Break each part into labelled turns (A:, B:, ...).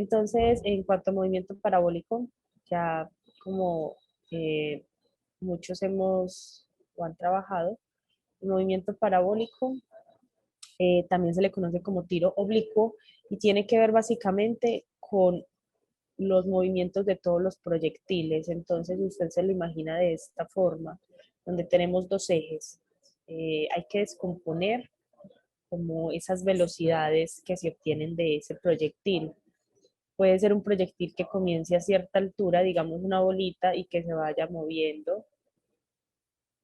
A: Entonces, en cuanto a movimiento parabólico, ya como muchos hemos o han trabajado, el movimiento parabólico también se le conoce como tiro oblicuo y tiene que ver básicamente con los movimientos de todos los proyectiles. Entonces usted se lo imagina de esta forma, donde tenemos dos ejes. Hay que descomponer como esas velocidades que se obtienen de ese proyectil. Puede ser un proyectil que comience a cierta altura, digamos una bolita, y que se vaya moviendo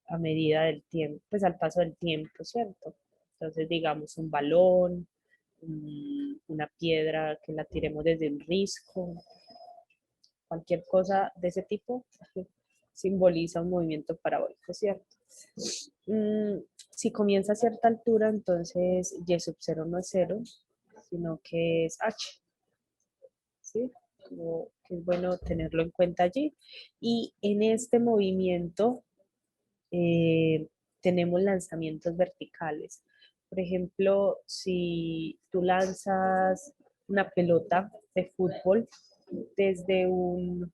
A: a medida del tiempo, pues al paso del tiempo, ¿cierto? Entonces, digamos un balón, una piedra que la tiremos desde un risco, cualquier cosa de ese tipo simboliza un movimiento parabólico, ¿cierto? Si comienza a cierta altura, entonces y sub 0 no es 0, sino que es h, ¿sí? Como que es bueno tenerlo en cuenta allí. Y en este movimiento tenemos lanzamientos verticales. Por ejemplo, si tú lanzas una pelota de fútbol desde un...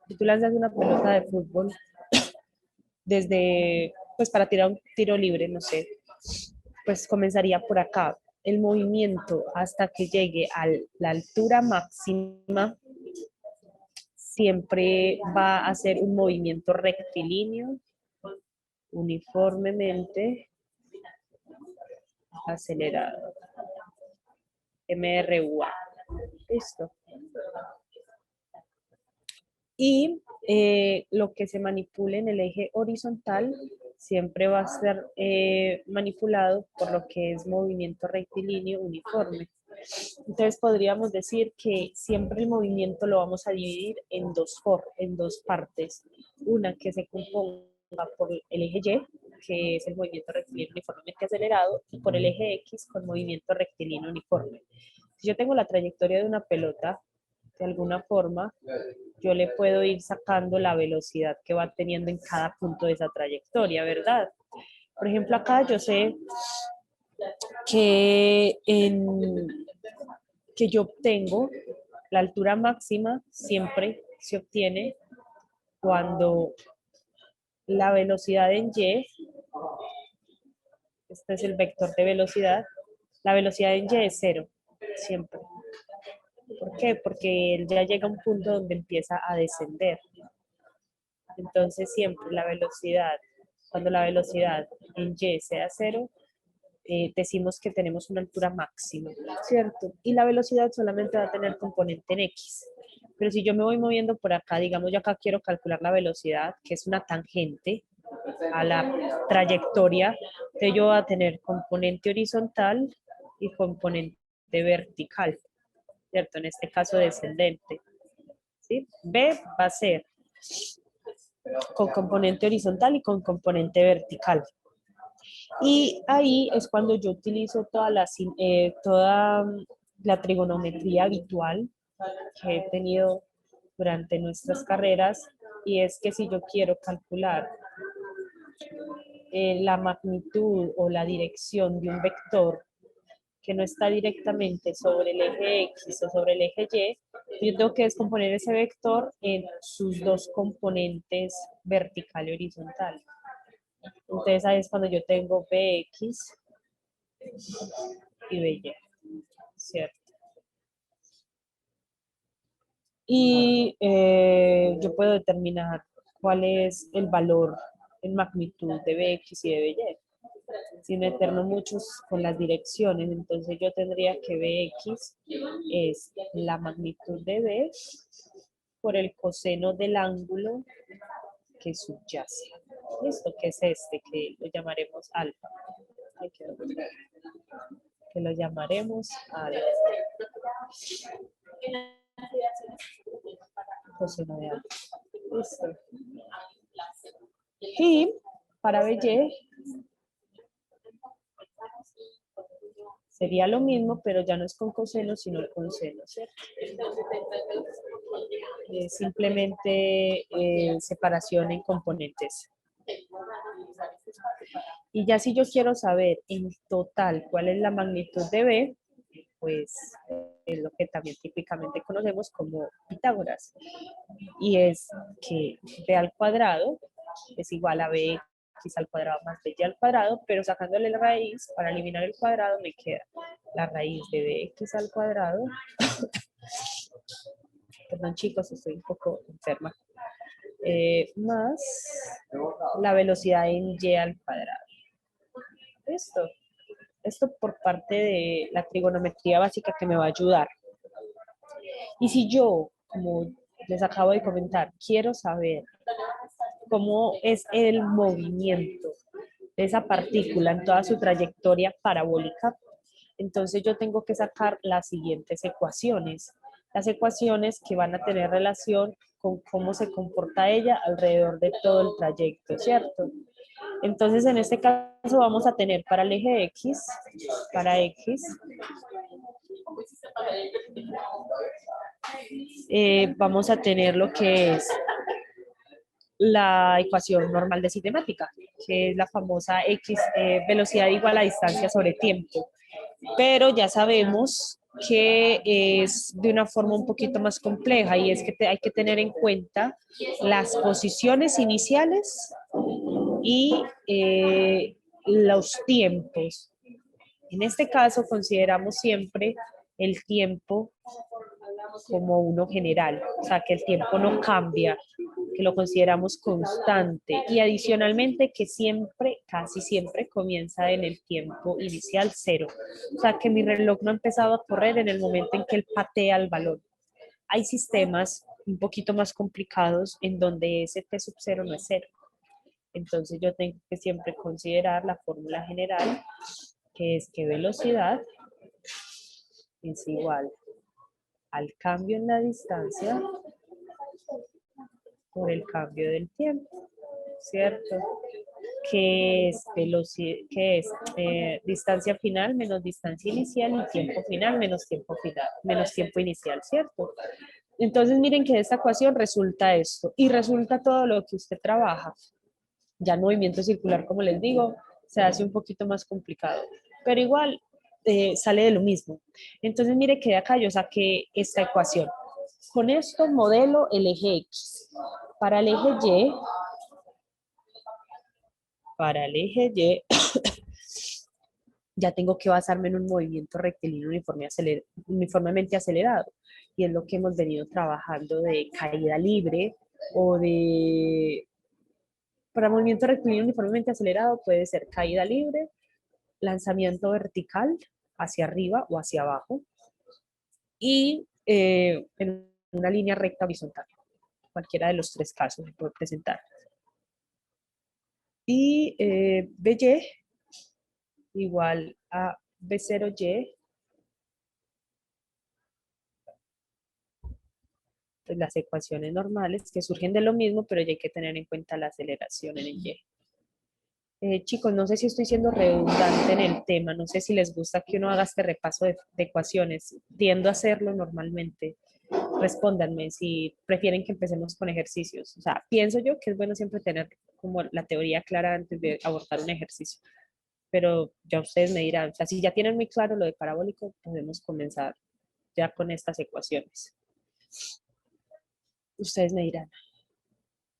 A: Si tú lanzas una pelota de fútbol desde, pues para tirar un tiro libre, no sé, pues comenzaría por acá. El movimiento hasta que llegue a la altura máxima siempre va a ser un movimiento rectilíneo, uniformemente acelerado. MRUA. Listo. Y lo que se manipule en el eje horizontal siempre va a ser manipulado por lo que es movimiento rectilíneo uniforme. Entonces podríamos decir que siempre el movimiento lo vamos a dividir en dos partes. Una que se componga por el eje Y, que es el movimiento rectilíneo uniformemente acelerado, y por el eje X con movimiento rectilíneo uniforme. Si yo tengo la trayectoria de una pelota, de alguna forma, yo le puedo ir sacando la velocidad que va teniendo en cada punto de esa trayectoria, ¿verdad? Por ejemplo, acá yo sé que, que yo obtengo la altura máxima, siempre se obtiene cuando la velocidad en Y, este es el vector de velocidad, la velocidad en Y es 0, siempre. ¿Por qué? Porque él ya llega a un punto donde empieza a descender. Entonces siempre la velocidad, cuando la velocidad en Y sea 0, decimos que tenemos una altura máxima, ¿cierto? Y la velocidad solamente va a tener componente en X. Pero si yo me voy moviendo por acá, digamos yo acá quiero calcular la velocidad, que es una tangente a la trayectoria, entonces yo voy a tener componente horizontal y componente vertical, ¿cierto? En este caso descendente, ¿sí? B va a ser con componente horizontal y con componente vertical. Y ahí es cuando yo utilizo toda la trigonometría habitual que he tenido durante nuestras carreras, y es que si yo quiero calcular la magnitud o la dirección de un vector que no está directamente sobre el eje X o sobre el eje Y, yo tengo que descomponer ese vector en sus dos componentes vertical y horizontal. Entonces ahí es cuando yo tengo Bx y By, ¿cierto? Y yo puedo determinar cuál es el valor en magnitud de Bx y de By, sin meternos muchos con las direcciones. Entonces yo tendría que Bx es la magnitud de B por el coseno del ángulo que subyace. ¿Listo? Que es este, que lo llamaremos alfa. Ahí quedó. Que lo llamaremos alfa. Coseno de alfa. Listo. Y para By sería lo mismo, pero ya no es con coseno, sino con seno, ¿cierto? Simplemente separación en componentes. Y ya si yo quiero saber en total cuál es la magnitud de B, pues es lo que también típicamente conocemos como Pitágoras. Y es que b al cuadrado es igual a bx al cuadrado más by al cuadrado, pero sacándole la raíz, para eliminar el cuadrado me queda la raíz de bx al cuadrado. Perdón chicos, estoy un poco enferma. Más la velocidad en y al cuadrado. Esto por parte de la trigonometría básica que me va a ayudar. Y si yo, como les acabo de comentar, quiero saber cómo es el movimiento de esa partícula en toda su trayectoria parabólica, entonces yo tengo que sacar las siguientes ecuaciones. Las ecuaciones que van a tener relación con cómo se comporta ella alrededor de todo el trayecto, ¿cierto? Entonces, en este caso vamos a tener para el eje X, vamos a tener lo que es la ecuación normal de cinemática, que es la famosa X, velocidad igual a distancia sobre tiempo. Pero ya sabemos que es de una forma un poquito más compleja y es que hay que tener en cuenta las posiciones iniciales y los tiempos. En este caso consideramos siempre el tiempo como uno general, o sea, que el tiempo no cambia, que lo consideramos constante y adicionalmente que siempre, casi siempre comienza en el tiempo inicial cero, o sea, que mi reloj no ha empezado a correr en el momento en que él patea el balón. Hay sistemas un poquito más complicados en donde ese t sub cero no es cero. Entonces yo tengo que siempre considerar la fórmula general, que es que velocidad es igual al cambio en la distancia por el cambio del tiempo, ¿cierto? Que es, distancia final menos distancia inicial y tiempo final, menos tiempo inicial, ¿cierto? Entonces miren que de esta ecuación resulta esto y resulta todo lo que usted trabaja. Ya el movimiento circular, como les digo, se hace un poquito más complicado, pero igual sale de lo mismo. Entonces mire que de acá yo saqué esta ecuación. Con esto modelo el eje X. Para el eje Y, ya tengo que basarme en un movimiento rectilíneo uniformemente acelerado. Y es lo que hemos venido trabajando de caída libre o de... Para movimiento rectilíneo uniformemente acelerado puede ser caída libre, lanzamiento vertical hacia arriba o hacia abajo y en una línea recta horizontal. Cualquiera de los tres casos se puede presentar. Y BY igual a B0Y, pues las ecuaciones normales que surgen de lo mismo, pero ya hay que tener en cuenta la aceleración en el Y. Chicos, no sé si estoy siendo redundante en el tema, no sé si les gusta que uno haga este repaso de ecuaciones, tiendo a hacerlo normalmente. Respóndanme si prefieren que empecemos con ejercicios. O sea, pienso yo que es bueno siempre tener como la teoría clara antes de abordar un ejercicio, pero ya ustedes me dirán, o sea, si ya tienen muy claro lo de parabólico, podemos comenzar ya con estas ecuaciones. Ustedes me dirán.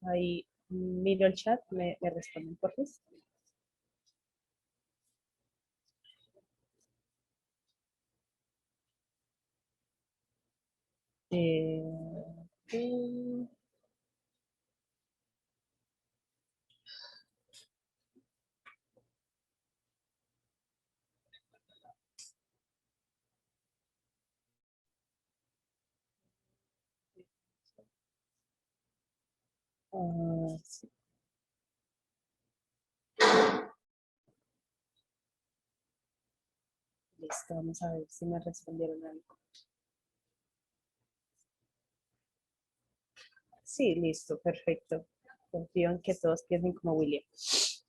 A: Ahí miro el chat, me responden por favor. Eh, sí. Listo, vamos a ver si me respondieron algo. Sí, listo, perfecto. Confío en que todos piensen como William.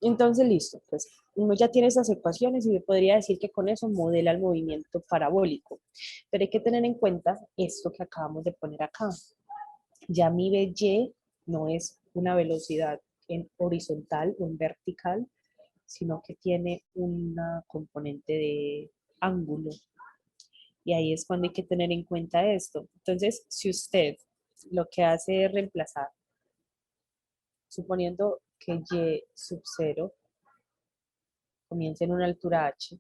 A: Entonces, listo, pues uno ya tiene esas ecuaciones y yo podría decir que con eso modela el movimiento parabólico. Pero hay que tener en cuenta esto que acabamos de poner acá. Ya mi BY no es una velocidad en horizontal o en vertical, sino que tiene una componente de ángulo. Y ahí es cuando hay que tener en cuenta esto. Entonces, si usted lo que hace es reemplazar, suponiendo que y sub 0 comience en una altura h,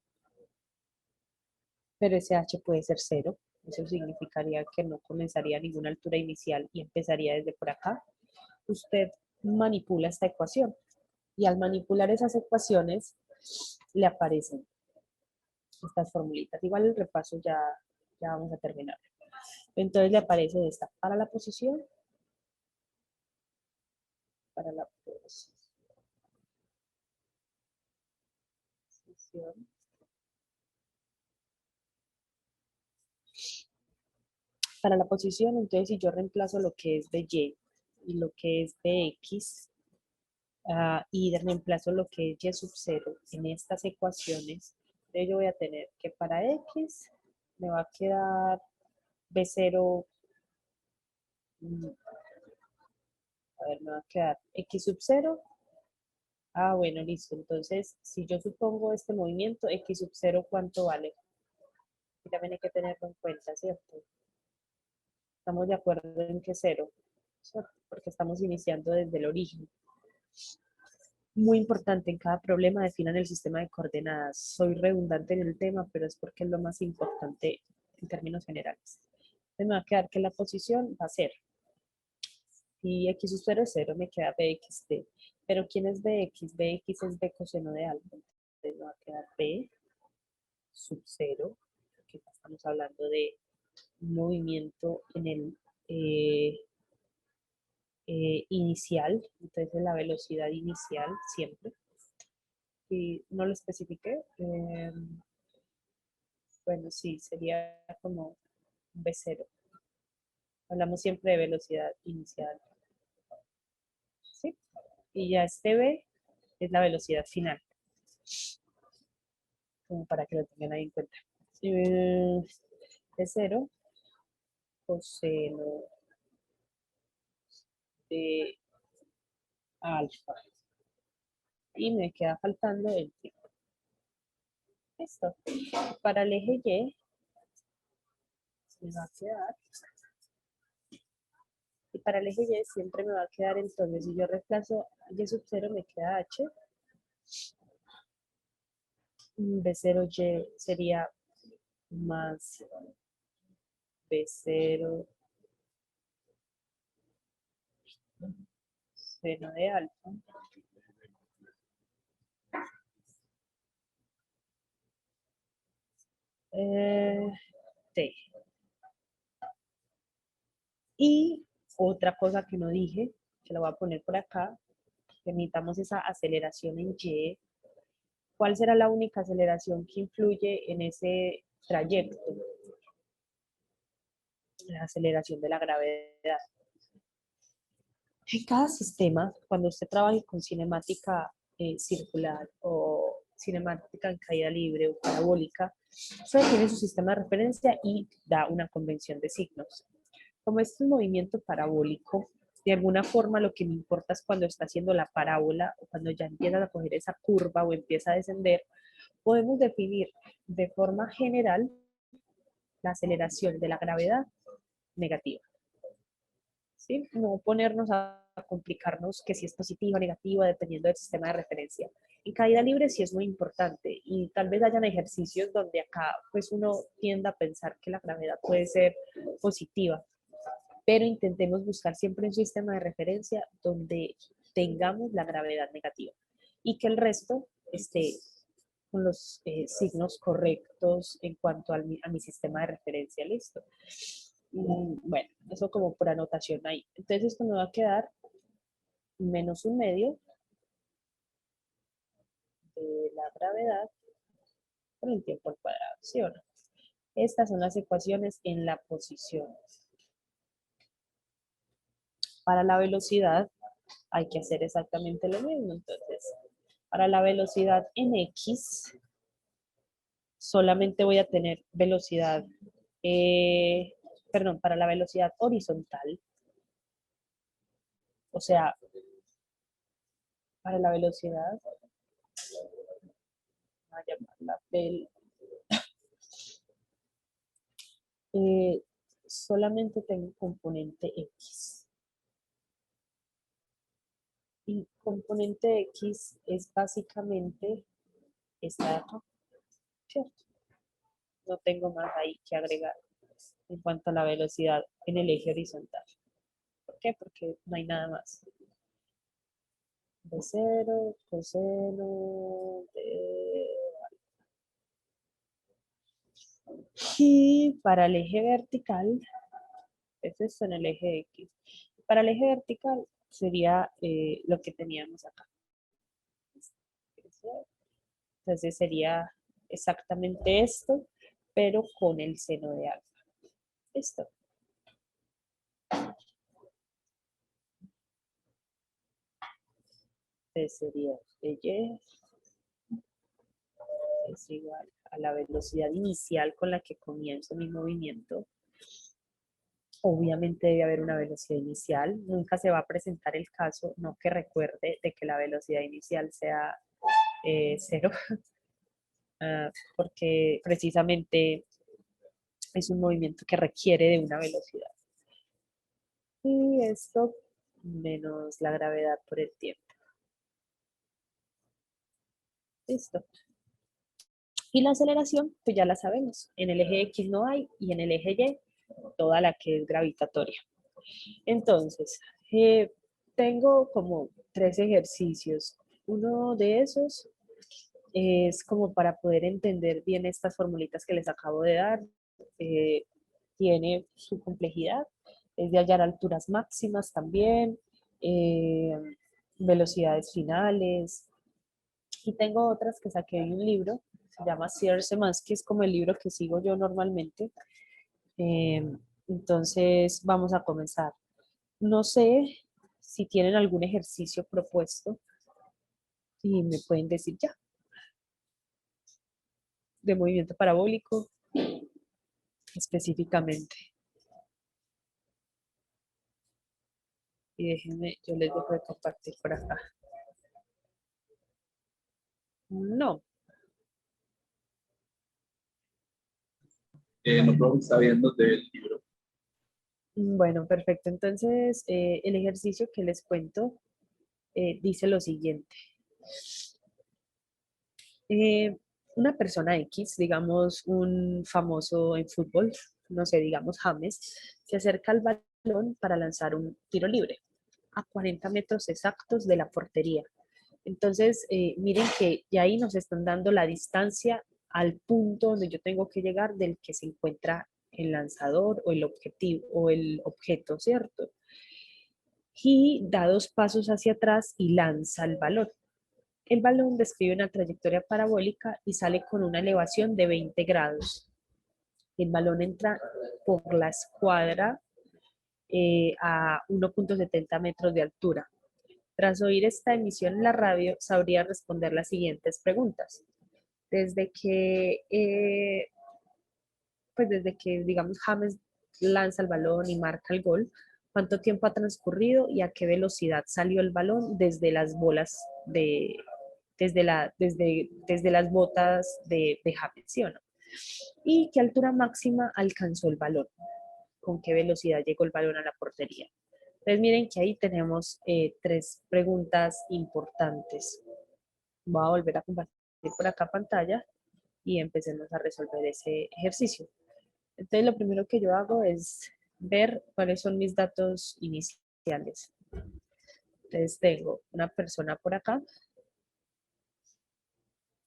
A: pero ese h puede ser 0, eso significaría que no comenzaría a ninguna altura inicial y empezaría desde por acá. Usted manipula esta ecuación y al manipular esas ecuaciones le aparecen estas formulitas. Igual el repaso ya vamos a terminar. Entonces le aparece esta para la posición, para la posición. Para la posición, entonces si yo reemplazo lo que es de y lo que es de x, y reemplazo lo que es y sub 0 en estas ecuaciones, entonces yo voy a tener que para x me va a quedar b0, a ver, me va a quedar x sub 0. Bueno, listo. Entonces, si yo supongo este movimiento, x sub 0, ¿cuánto vale? Y también hay que tenerlo en cuenta, ¿cierto? Estamos de acuerdo en que 0, ¿cierto? Porque estamos iniciando desde el origen. Muy importante, en cada problema definan el sistema de coordenadas. Soy redundante en el tema, pero es porque es lo más importante en términos generales. Entonces me va a quedar que la posición va a ser, si x sub 0 es 0, me queda bxt. Pero ¿quién es bx? Bx es b coseno de alfa. Entonces me va a quedar b sub 0, que estamos hablando de movimiento en el inicial, entonces la velocidad inicial siempre. Y no lo especifiqué, bueno, sí, sería como b0. Hablamos siempre de velocidad inicial, ¿sí? Y ya este b es la velocidad final, como para que lo tengan ahí en cuenta. B0 coseno de alfa. Y me queda faltando el tiempo. Listo. Para el eje Y, me va a quedar. Y para el eje Y siempre me va a quedar entonces, si yo reemplazo Y sub 0, me queda H. B0Y sería más B0 seno de alfa. T. Y otra cosa que no dije, que lo voy a poner por acá, que necesitamos esa aceleración en Y. ¿Cuál será la única aceleración que influye en ese trayecto? La aceleración de la gravedad. En cada sistema, cuando usted trabaje con cinemática circular o cinemática en caída libre o parabólica, usted tiene su sistema de referencia y da una convención de signos. Como este es un movimiento parabólico, de alguna forma lo que me importa es cuando está haciendo la parábola o cuando ya empieza a coger esa curva o empieza a descender, podemos definir de forma general la aceleración de la gravedad negativa. ¿Sí? No ponernos a complicarnos que si es positiva o negativa dependiendo del sistema de referencia. En caída libre sí es muy importante y tal vez hayan ejercicios donde acá pues uno tienda a pensar que la gravedad puede ser positiva, pero intentemos buscar siempre un sistema de referencia donde tengamos la gravedad negativa y que el resto esté con los signos correctos en cuanto a mi sistema de referencia, listo. Bueno, eso como por anotación ahí. Entonces esto me va a quedar menos un medio de la gravedad por el tiempo al cuadrado, ¿sí o no? Estas son las ecuaciones en la posición. Para la velocidad hay que hacer exactamente lo mismo. Entonces, para la velocidad en X, solamente voy a tener velocidad, perdón, para la velocidad horizontal, o sea, para la velocidad, voy a llamarla eh, solamente tengo componente X. Y componente X es básicamente esta de acá, ¿cierto? No tengo más ahí que agregar en cuanto a la velocidad en el eje horizontal. ¿Por qué? Porque no hay nada más. De cero, coseno, de... Y para el eje vertical, es esto en el eje X. Para el eje vertical sería lo que teníamos acá. Entonces sería exactamente esto, pero con el seno de alfa. Esto. Entonces sería Y es igual a la velocidad inicial con la que comienzo mi movimiento. Obviamente debe haber una velocidad inicial. Nunca se va a presentar el caso, no que recuerde de que la velocidad inicial sea cero, porque precisamente es un movimiento que requiere de una velocidad. Y esto menos la gravedad por el tiempo. Listo. Y la aceleración, pues ya la sabemos. En el eje X no hay y en el eje Y toda la que es gravitatoria. Entonces, tengo como 3 ejercicios. Uno de esos es como para poder entender bien estas formulitas que les acabo de dar. Eh, Tiene su complejidad, es de hallar alturas máximas también, eh, velocidades finales. Y tengo otras que saqué de un libro, se llama Sears que es como el libro que sigo yo normalmente. Eh, entonces, vamos a comenzar. No sé si tienen algún ejercicio propuesto y me pueden decir ya, de movimiento parabólico específicamente. Y déjenme, yo les dejo de compartir por acá. No.
B: No profe, está viendo del libro.
A: Bueno, perfecto. Entonces, el ejercicio que les cuento dice lo siguiente. Eh, una persona X, digamos un famoso en fútbol, no sé, digamos James, se acerca al balón para lanzar un tiro libre a 40 metros exactos de la portería. Entonces, miren que ya ahí nos están dando la distancia al punto donde yo tengo que llegar del que se encuentra el lanzador o el objetivo o el objeto, ¿cierto? Y da 2 pasos hacia atrás y lanza el balón. El balón describe una trayectoria parabólica y sale con una elevación de 20 grados. El balón entra por la escuadra a 1.70 metros de altura. Tras oír esta emisión en la radio, sabría responder las siguientes preguntas. Desde que, desde que digamos, James lanza el balón y marca el gol, ¿cuánto tiempo ha transcurrido y a qué velocidad salió el balón desde las bolas desde las botas de James, ¿sí o no? ¿Y qué altura máxima alcanzó el balón? ¿Con qué velocidad llegó el balón a la portería? Entonces miren que ahí tenemos 3 preguntas importantes. Voy a volver a compartir por acá pantalla y empecemos a resolver ese ejercicio. Entonces lo primero que yo hago es ver cuáles son mis datos iniciales. Entonces tengo una persona por acá,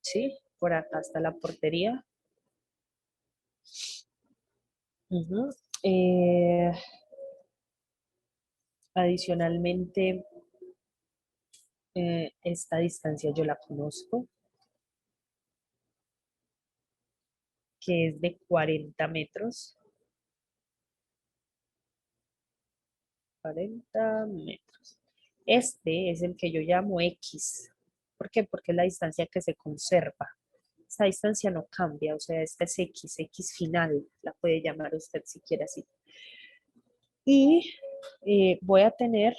A: ¿sí? Por acá está la portería. Uh-huh. Adicionalmente, esta distancia yo la conozco, que es de 40 metros. 40 metros. Este es el que yo llamo X. ¿Por qué? Porque es la distancia que se conserva. Esta distancia no cambia, o sea, esta es X, X final, la puede llamar usted si quiere así. Y voy a tener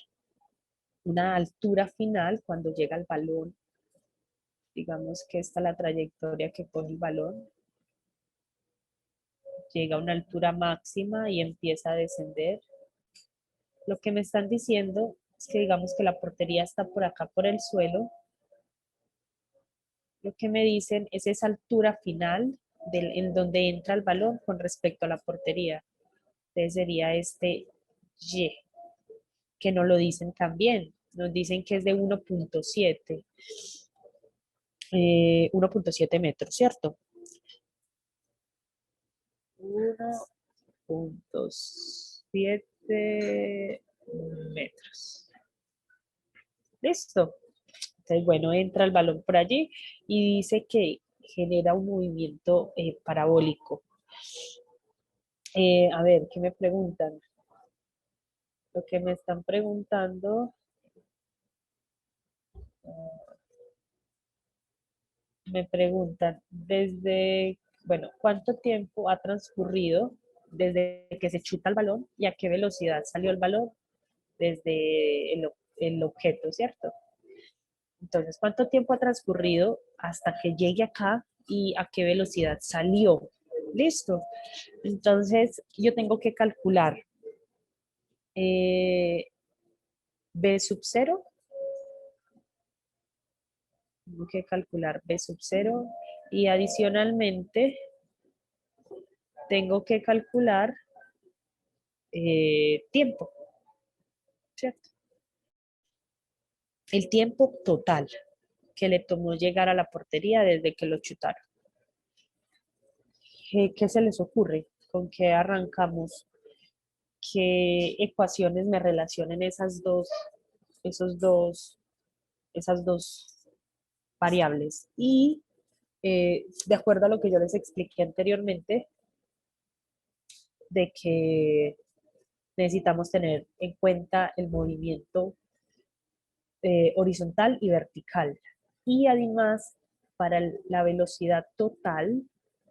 A: una altura final cuando llega el balón. Digamos que esta es la trayectoria que coge el balón. llega a una altura máxima y empieza a descender. Lo que me están diciendo es que digamos que la portería está por acá por el suelo. Lo que me dicen es esa altura final en donde entra el balón con respecto a la portería. Entonces sería este Y, que nos lo dicen también. Nos dicen que es de 1.7. 1.7 metros, ¿cierto? 1.7 metros. Listo. Entonces, bueno, entra el balón por allí y dice que genera un movimiento parabólico. A ver, ¿qué me preguntan? Lo que me están preguntando, me preguntan bueno, ¿cuánto tiempo ha transcurrido desde que se chuta el balón y a qué velocidad salió el balón desde el objeto, ¿cierto? Entonces, ¿cuánto tiempo ha transcurrido hasta que llegue acá y a qué velocidad salió? Listo. Entonces, yo tengo que calcular B sub 0. Tengo que calcular B sub 0 y adicionalmente tengo que calcular tiempo, ¿cierto? El tiempo total que le tomó llegar a la portería desde que lo chutaron. ¿Qué se les ocurre? ¿Con qué arrancamos? ¿Qué ecuaciones me relacionen esas dos variables? Y de acuerdo a lo que yo les expliqué anteriormente, de que necesitamos tener en cuenta el movimiento horizontal y vertical. Y además, para la velocidad total,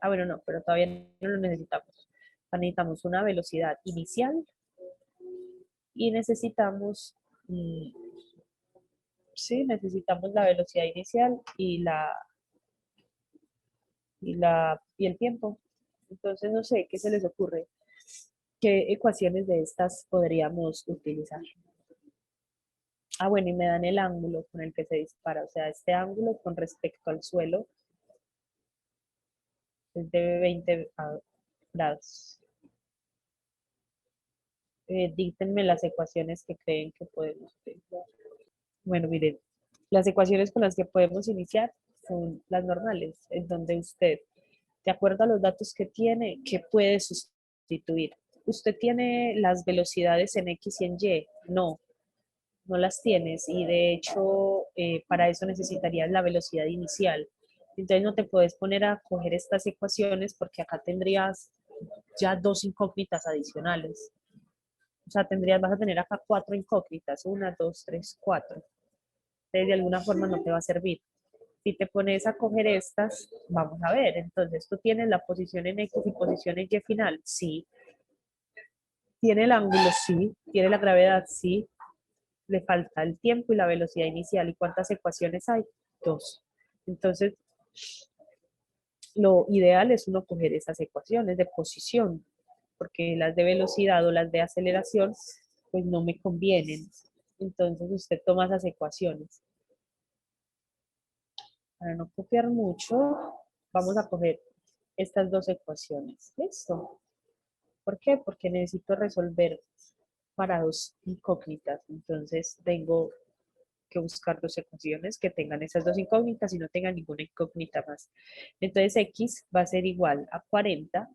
A: bueno, no, pero todavía no lo necesitamos. Necesitamos una velocidad inicial y necesitamos, sí, necesitamos la velocidad inicial y el tiempo. Entonces, no sé, ¿qué se les ocurre? ¿Qué ecuaciones de estas podríamos utilizar? Bueno, y me dan el ángulo con el que se dispara, o sea, este ángulo con respecto al suelo es de 20 grados. Díctenme las ecuaciones que creen que podemos utilizar. Bueno, miren, las ecuaciones con las que podemos iniciar son las normales, en donde usted, de acuerdo a los datos que tiene, ¿qué puede sustituir? ¿Usted tiene las velocidades en X y en Y? No, no las tienes y de hecho para eso necesitarías la velocidad inicial. Entonces no te puedes poner a coger estas ecuaciones porque acá tendrías ya dos incógnitas adicionales. O sea, vas a tener acá 4 incógnitas, 1, 2, 3, 4. Entonces de alguna forma no te va a servir. Si te pones a coger estas, vamos a ver, entonces tú tienes la posición en X y posición en Y final, sí. Tiene el ángulo, sí. Tiene la gravedad, sí. Le falta el tiempo y la velocidad inicial. ¿Y cuántas ecuaciones hay? 2. Entonces, lo ideal es uno coger esas ecuaciones de posición, porque las de velocidad o las de aceleración, pues no me convienen. Entonces, usted toma esas ecuaciones. Para no copiar mucho, vamos a coger estas dos ecuaciones. ¿Listo? ¿Por qué? Porque necesito resolver para dos incógnitas. Entonces, tengo que buscar dos ecuaciones que tengan esas dos incógnitas y no tengan ninguna incógnita más. Entonces X va a ser igual a 40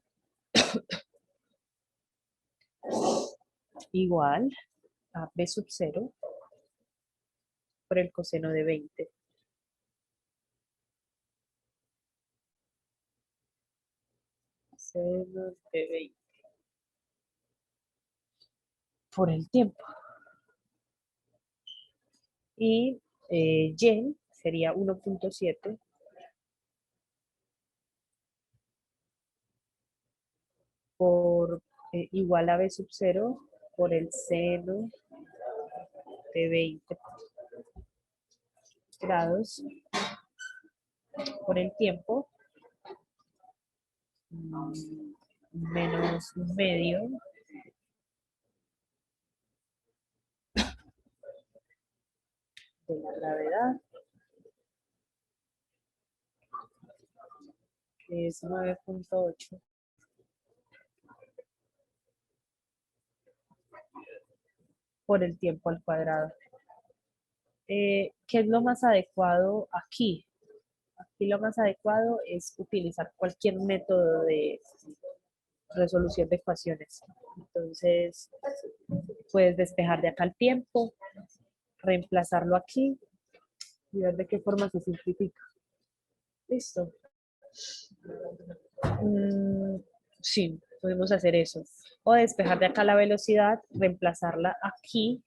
A: igual a B sub 0 por el coseno de 20. Coseno de 20 por el tiempo. Y Y sería 1.7 por igual a B sub 0 por el seno de 20 grados por el tiempo menos un medio de la gravedad, que es 9.8. Por el tiempo al cuadrado. ¿Qué es lo más adecuado aquí? Aquí lo más adecuado es utilizar cualquier método de resolución de ecuaciones. Entonces, puedes despejar de acá el tiempo, reemplazarlo aquí y ver de qué forma se simplifica. Listo. Sí, podemos hacer eso. O despejar de acá la velocidad, reemplazarla aquí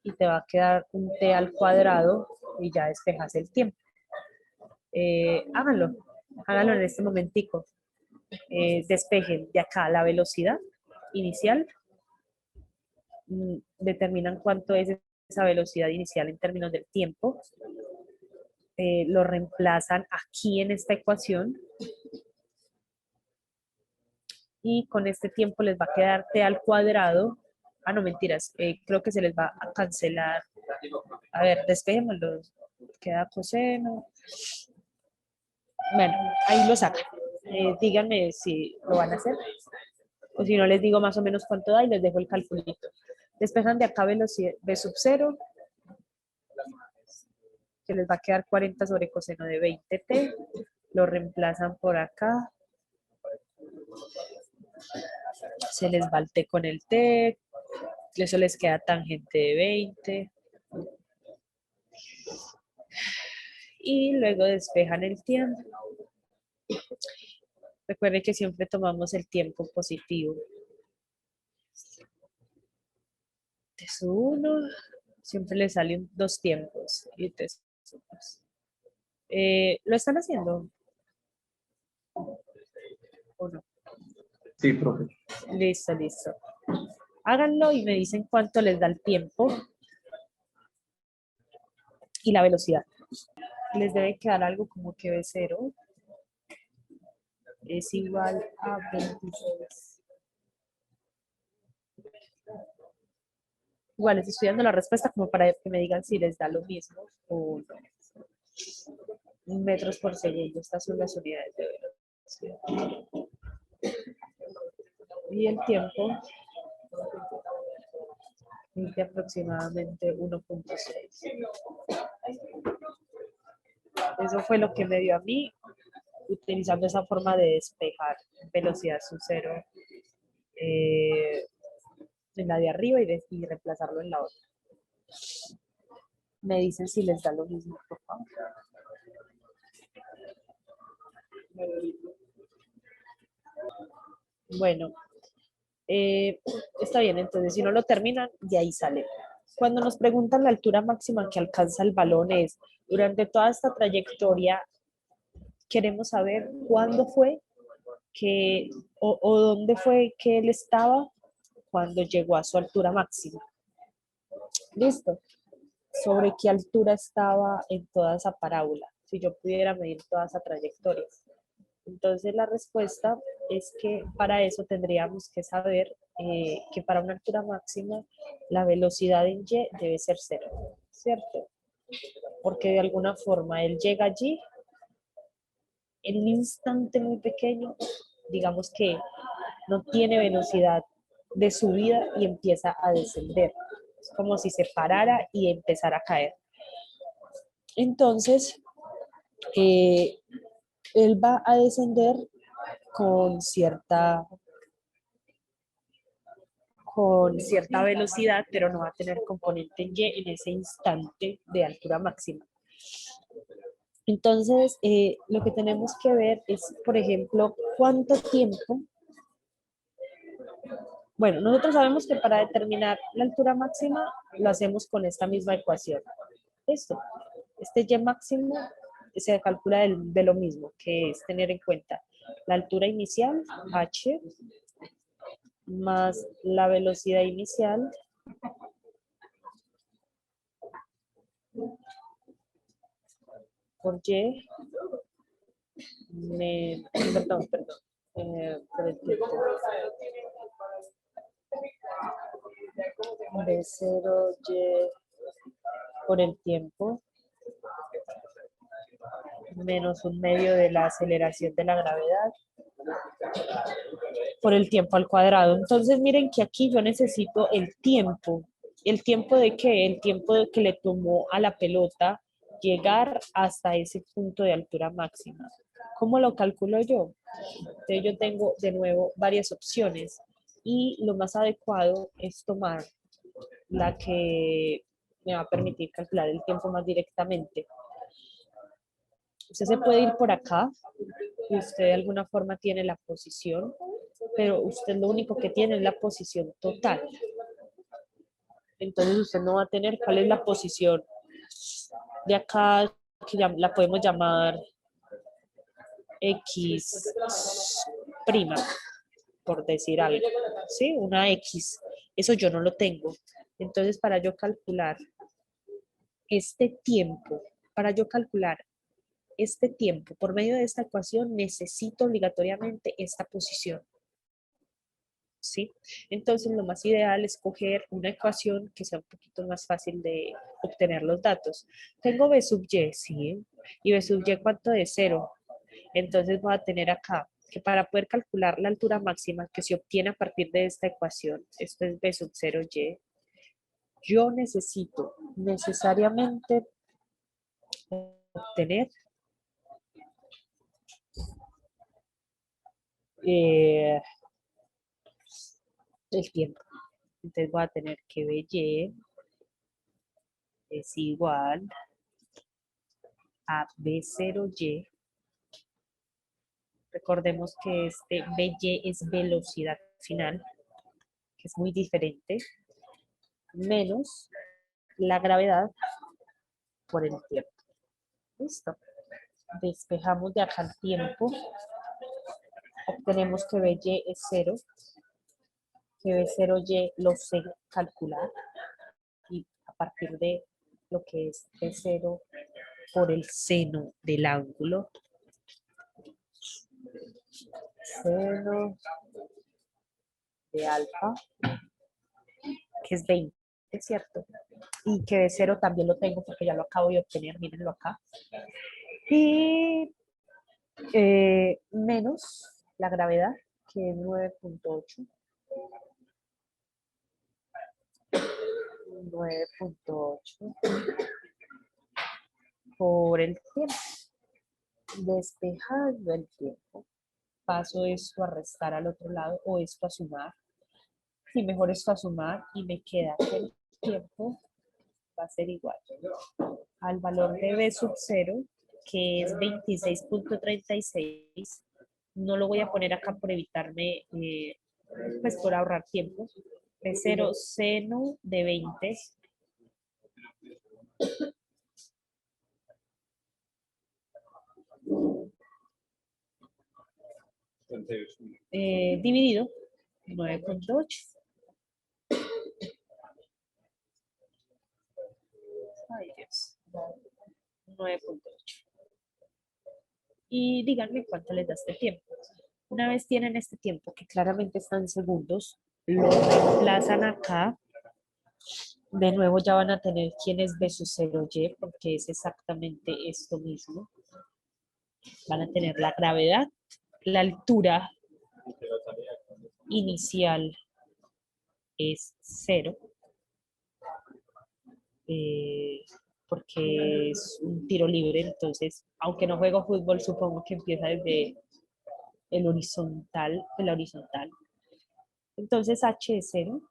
A: y te va a quedar un t al cuadrado y ya despejas el tiempo. Háganlo en este momentico. Despejen de acá la velocidad inicial, determinan cuánto es esa velocidad inicial en términos del tiempo, lo reemplazan aquí en esta ecuación y con este tiempo les va a quedar t al cuadrado. No mentiras, creo que se les va a cancelar. A ver, despejémoslo. Queda coseno. Bueno, ahí lo sacan. Díganme si lo van a hacer. O si no, les digo más o menos cuánto da y les dejo el calculito. Despejan de acá velocidad b sub 0, que les va a quedar 40 sobre coseno de 20t. Lo reemplazan por acá. Se les va el t con el t. Eso les queda tangente de 20. Y luego despejan el tiempo. Recuerden que siempre tomamos el tiempo positivo. T sub 1, siempre les salen dos tiempos. Y T sub 2. ¿Lo están haciendo? ¿O no?
B: Sí, profe.
A: Listo, listo. Háganlo y me dicen cuánto les da el tiempo y la velocidad. Les debe quedar algo como que B0 es igual a 26. Igual les estoy dando la respuesta como para que me digan si les da lo mismo o no. Metros por segundo, estas son las unidades de velocidad. Y el tiempo es de aproximadamente 1.6. Eso fue lo que me dio a mí utilizando esa forma de despejar velocidad sub cero en la de arriba y reemplazarlo en la otra. Me dicen si les da lo mismo, por favor. Bueno, está bien, entonces si no lo terminan, de ahí sale. Cuando nos preguntan la altura máxima que alcanza el balón es, durante toda esta trayectoria, queremos saber cuándo fue que, o dónde fue que él estaba cuando llegó a su altura máxima. Listo. Sobre qué altura estaba en toda esa parábola, si yo pudiera medir toda esa trayectoria. Entonces la respuesta es que para eso tendríamos que saber que para una altura máxima la velocidad en y debe ser cero, ¿cierto? Porque de alguna forma él llega allí en un instante muy pequeño, digamos que no tiene velocidad de subida y empieza a descender. Es como si se parara y empezara a caer. Entonces, él va a descender con cierta velocidad, pero no va a tener componente en y en ese instante de altura máxima. Entonces, lo que tenemos que ver es, por ejemplo, cuánto tiempo. Bueno, nosotros sabemos que para determinar la altura máxima lo hacemos con esta misma ecuación. Esto, este y máximo se calcula de lo mismo, que es tener en cuenta la altura inicial, h, más la velocidad inicial por y, perdón, por el tiempo. B0Y por el tiempo menos 1/2 de la aceleración de la gravedad por el tiempo al cuadrado. Entonces miren que aquí yo necesito el tiempo. ¿El tiempo de qué? El tiempo de que le tomó a la pelota llegar hasta ese punto de altura máxima. ¿Cómo lo calculo yo? Entonces yo tengo de nuevo varias opciones y lo más adecuado es tomar la que me va a permitir calcular el tiempo más directamente. Usted se puede ir por acá y usted de alguna forma tiene la posición, pero usted lo único que tiene es la posición total. Entonces usted no va a tener cuál es la posición de acá, que la podemos llamar X prima, por decir algo, ¿sí? Una X. Eso yo no lo tengo. Entonces, para yo calcular este tiempo, para yo calcular este tiempo por medio de esta ecuación, necesito obligatoriamente esta posición. ¿Sí? Entonces, lo más ideal es coger una ecuación que sea un poquito más fácil de obtener los datos. Tengo B sub Y, ¿sí? ¿Y B sub Y cuánto es? 0. Entonces voy a tener acá que para poder calcular la altura máxima que se obtiene a partir de esta ecuación, esto es B sub 0Y, yo necesito necesariamente obtener el tiempo. Entonces voy a tener que BY es igual a B0Y. Recordemos que este BY es velocidad final, que es muy diferente, menos la gravedad por el tiempo. Listo. Despejamos de acá el tiempo. Obtenemos que BY es 0, que B0Y lo sé calcular y a partir de lo que es B0 por el seno del ángulo, seno de alfa, que es 20, ¿cierto? Y que B0 también lo tengo porque ya lo acabo de obtener, mírenlo acá. Y menos la gravedad, que es 9.8. 9.8 por el tiempo. Despejando el tiempo, paso esto a restar al otro lado o esto a sumar. Si mejor esto a sumar y me queda que el tiempo va a ser igual al valor de B sub 0, que es 26.36. No lo voy a poner acá por evitarme, pues por ahorrar tiempo. B0 seno de 20 dividido 9.8. Ay, Dios. 9.8. Y díganme cuánto les da este tiempo. Una vez tienen este tiempo, que claramente está en segundos, lo reemplazan acá. De nuevo ya van a tener quién es B sub 0Y, porque es exactamente esto mismo. Van a tener la gravedad, la altura inicial es 0, porque es un tiro libre, entonces, aunque no juego fútbol, supongo que empieza desde el horizontal, de la horizontal. Entonces H es 0.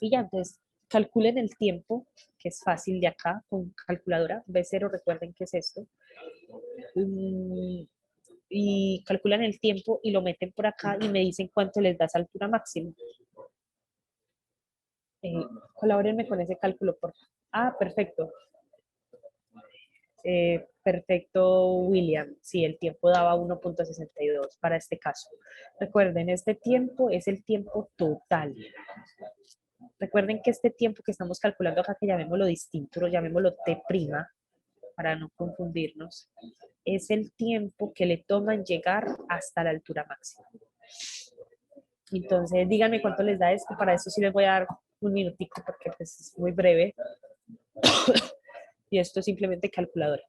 A: Y ya, entonces calculen el tiempo, que es fácil de acá, con calculadora. B0, recuerden que es esto. Y calculan el tiempo y lo meten por acá y me dicen cuánto les da esa altura máxima. Colabórenme con ese cálculo, por favor. Ah, perfecto. Perfecto, William. Sí, el tiempo daba 1.62 para este caso. Recuerden, este tiempo es el tiempo total. Recuerden que este tiempo que estamos calculando acá, que llamémoslo distinto, lo llamémoslo T', para no confundirnos, es el tiempo que le toma en llegar hasta la altura máxima. Entonces, díganme cuánto les da esto. Para eso sí les voy a dar un minutico porque pues, es muy breve. Y esto es simplemente calculadora.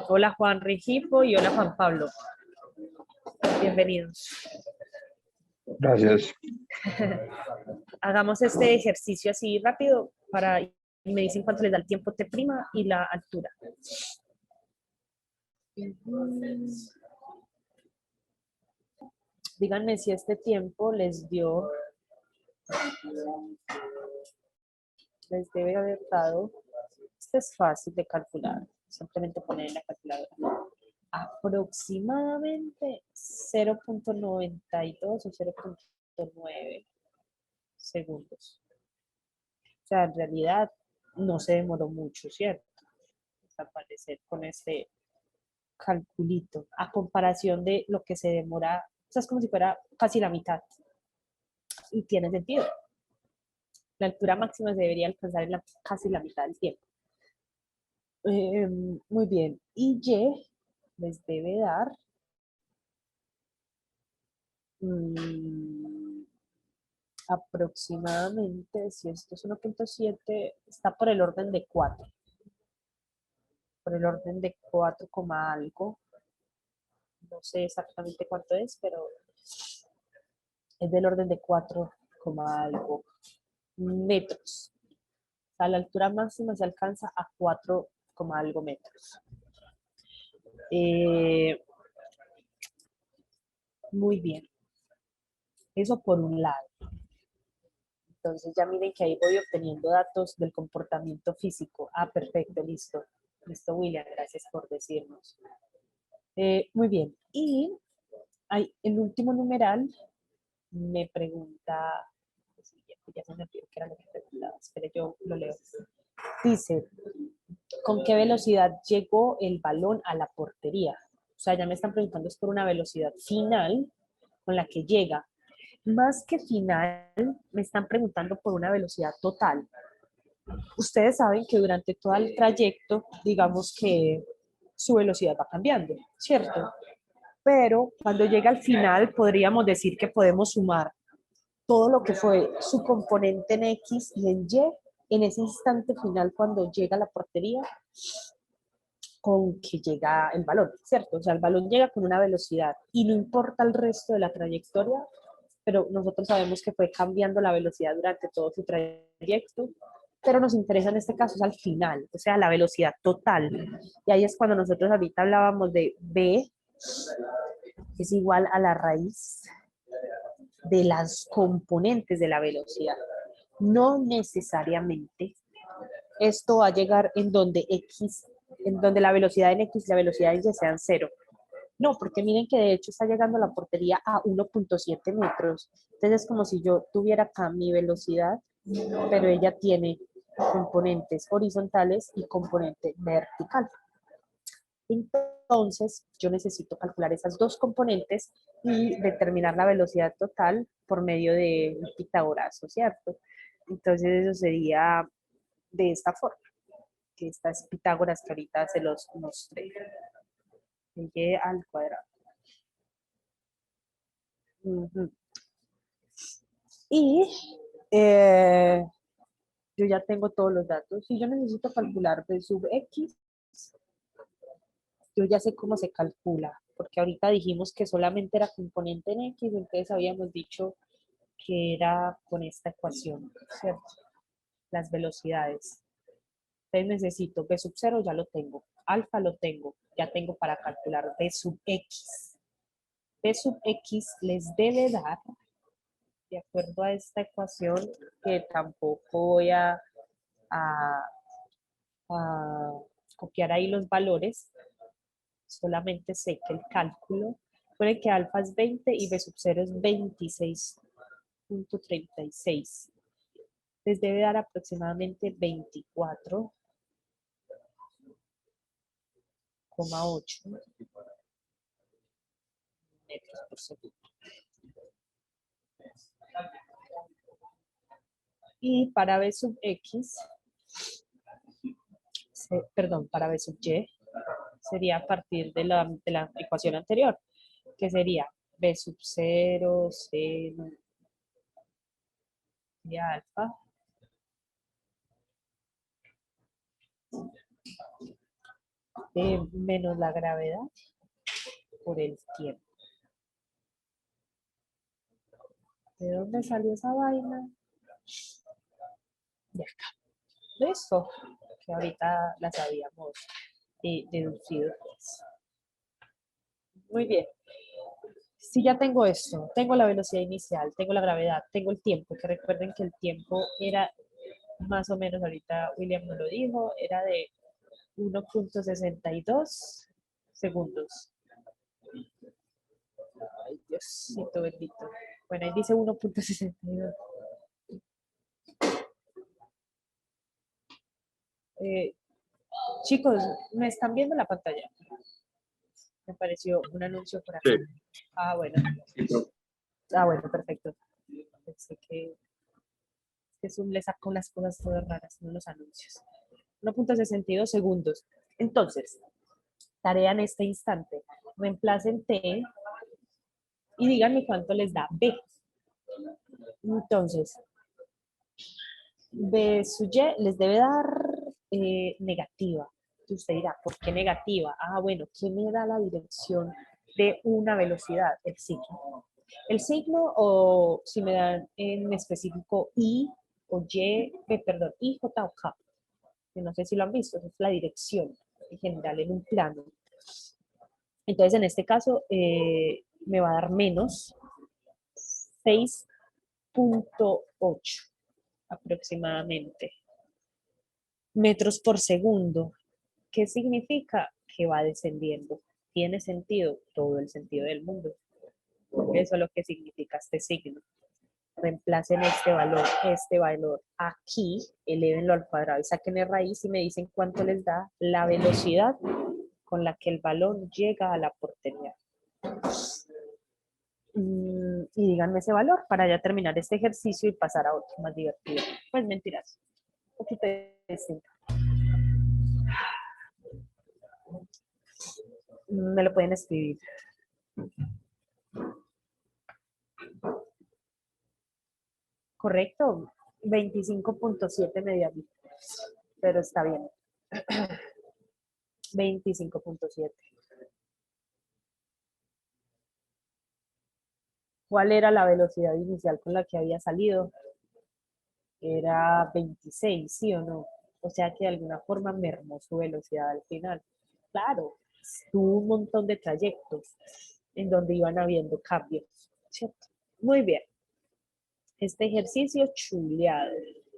A: Hola Juan Rigipo y hola Juan Pablo. Bienvenidos.
B: Gracias.
A: Hagamos este ejercicio así rápido para y me dicen cuánto les da el tiempo T' y la altura. Díganme si este tiempo les debe haber dado. Este es fácil de calcular. Simplemente poner en la calculadora. Aproximadamente 0.92 o 0.9 segundos. O sea, en realidad no se demoró mucho, ¿cierto? Al parecer con este calculito, a comparación de lo que se demora, o sea, es como si fuera casi la mitad. Y tiene sentido. La altura máxima se debería alcanzar en casi la mitad del tiempo. Muy bien. Y Y les debe dar aproximadamente, si esto es 1.7, está por el orden de 4. Por el orden de 4, algo. No sé exactamente cuánto es, pero es del orden de 4, algo metros. O sea, la altura máxima se alcanza a 4, algo metros. Muy bien. Eso por un lado. Entonces ya miren que ahí voy obteniendo datos del comportamiento físico. Ah, perfecto, listo. Listo, William, gracias por decirnos. Muy bien. Y el último numeral me pregunta, ya se me olvidó que era lo que preguntaba, espere, yo lo leo. Dice, ¿con qué velocidad llegó el balón a la portería? O sea, ya me están preguntando es por una velocidad final con la que llega. Más que final, me están preguntando por una velocidad total. Ustedes saben que durante todo el trayecto, digamos que su velocidad va cambiando, ¿cierto? Pero cuando llega al final, podríamos decir que podemos sumar todo lo que fue su componente en X y en Y en ese instante final cuando llega a la portería con que llega el balón, ¿cierto? O sea, el balón llega con una velocidad y no importa el resto de la trayectoria, pero nosotros sabemos que fue cambiando la velocidad durante todo su trayecto, pero nos interesa en este caso es al final, o sea, la velocidad total. Y ahí es cuando nosotros ahorita hablábamos de B es igual a la raíz de las componentes de la velocidad. No necesariamente esto va a llegar en donde X, en donde la velocidad en X y la velocidad en Y sean 0. No, porque miren que de hecho está llegando la portería a 1.7 metros. Entonces es como si yo tuviera acá mi velocidad, pero ella tiene componentes horizontales y componente vertical. Entonces, yo necesito calcular esas dos componentes y determinar la velocidad total por medio de un pitagorazo, ¿cierto? Entonces, eso sería de esta forma, que estas Pitágoras que ahorita se los mostré. Y al cuadrado. Y yo ya tengo todos los datos. Si yo necesito calcular B sub X, yo ya sé cómo se calcula, porque ahorita dijimos que solamente era componente en X, entonces habíamos dicho que era con esta ecuación, ¿cierto? Las velocidades. Entonces necesito B sub 0, ya lo tengo. Alfa lo tengo, ya tengo para calcular B sub X. B sub X les debe dar, de acuerdo a esta ecuación, que tampoco voy a copiar ahí los valores, solamente sé que el cálculo pone que alfa es 20 y b sub 0 es 26.36. Les debe dar aproximadamente 24,8 metros por segundo. Y para b sub x, perdón, para b sub y, sería a partir de la ecuación anterior, que sería b sub 0, 0 y alfa menos la gravedad por el tiempo. ¿De dónde salió esa vaina? De acá. Listo, que ahorita las habíamos deducido. Muy bien. Si ya tengo esto, tengo la velocidad inicial, tengo la gravedad, tengo el tiempo, que recuerden que el tiempo era más o menos, ahorita William nos lo dijo, era de 1.62 segundos. Ay, Diosito bendito. Bueno, ahí dice 1.62. Chicos, ¿me están viendo la pantalla? Me apareció un anuncio por acá.
B: Sí.
A: Ah, bueno.
B: Sí, profe.
A: Ah, bueno, perfecto. Pensé que Zoom le sacó las cosas todas raras, no los anuncios. 1.62 segundos. Entonces, tarea en este instante. Reemplacen T y díganme cuánto les da B. Entonces, B sub Y les debe dar negativa. Y usted dirá, ¿por qué negativa? Ah, bueno, ¿qué me da la dirección de una velocidad? El signo. El signo, o si me dan en específico I o Y, perdón, I, J o K. Que no sé si lo han visto, es la dirección en general en un plano. Entonces, en este caso, me va a dar menos 6.8 aproximadamente metros por segundo. ¿Qué significa? Que va descendiendo. ¿Tiene sentido? Todo el sentido del mundo. Eso es lo que significa este signo. Reemplacen este valor aquí, elévenlo al cuadrado y saquen la raíz y me dicen cuánto les da la velocidad con la que el balón llega a la portería. Y díganme ese valor para ya terminar este ejercicio y pasar a otro más divertido. Pues mentiras, un poquito distinto. Me lo pueden escribir. Correcto, 25.7 mediametros, pero está bien. 25.7. ¿Cuál era la velocidad inicial con la que había salido? Era 26, ¿sí o no? O sea que de alguna forma mermó su velocidad al final. Claro, tuvo un montón de trayectos en donde iban habiendo cambios, ¿cierto? Muy bien. Este ejercicio chuleado.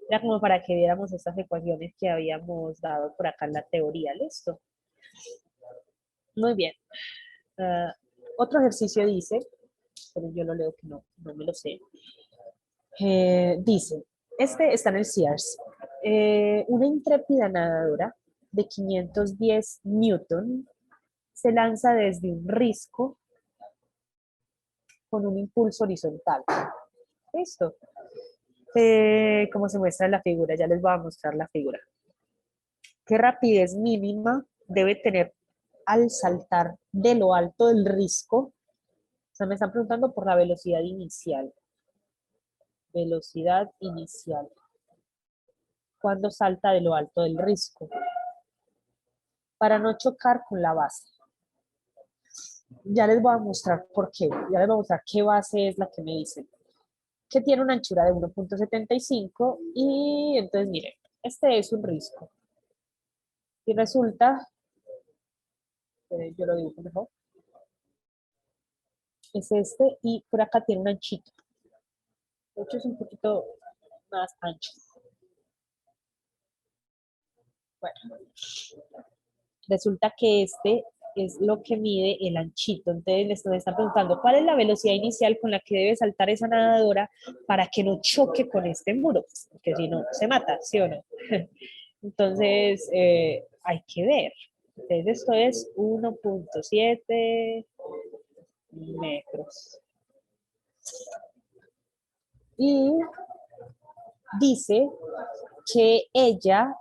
A: Era como para que viéramos estas ecuaciones que habíamos dado por acá en la teoría, ¿listo? Muy bien. Otro ejercicio dice, pero yo lo leo que no me lo sé. Dice, este está en el Sears. Una intrépida nadadora de 510 Newton se lanza desde un risco con un impulso horizontal. Listo. Como se muestra en la figura, ya les voy a mostrar la figura. ¿Qué rapidez mínima debe tener al saltar de lo alto del risco? O sea, me están preguntando por la velocidad inicial. Velocidad inicial. ¿Cuándo salta de lo alto del risco? Para no chocar con la base. Ya les voy a mostrar por qué. Ya les voy a mostrar qué base es la que me dicen. Que tiene una anchura de 1.75 y entonces miren, este es un risco. Y resulta, yo lo dibujo mejor, es este y por acá tiene un anchito. De hecho es un poquito más ancho. Bueno, resulta que este es lo que mide el anchito. Entonces me están preguntando, ¿cuál es la velocidad inicial con la que debe saltar esa nadadora para que no choque con este muro? Porque si no, se mata, ¿sí o no? Entonces, hay que ver. Entonces, esto es 1.7 metros. Y dice que ella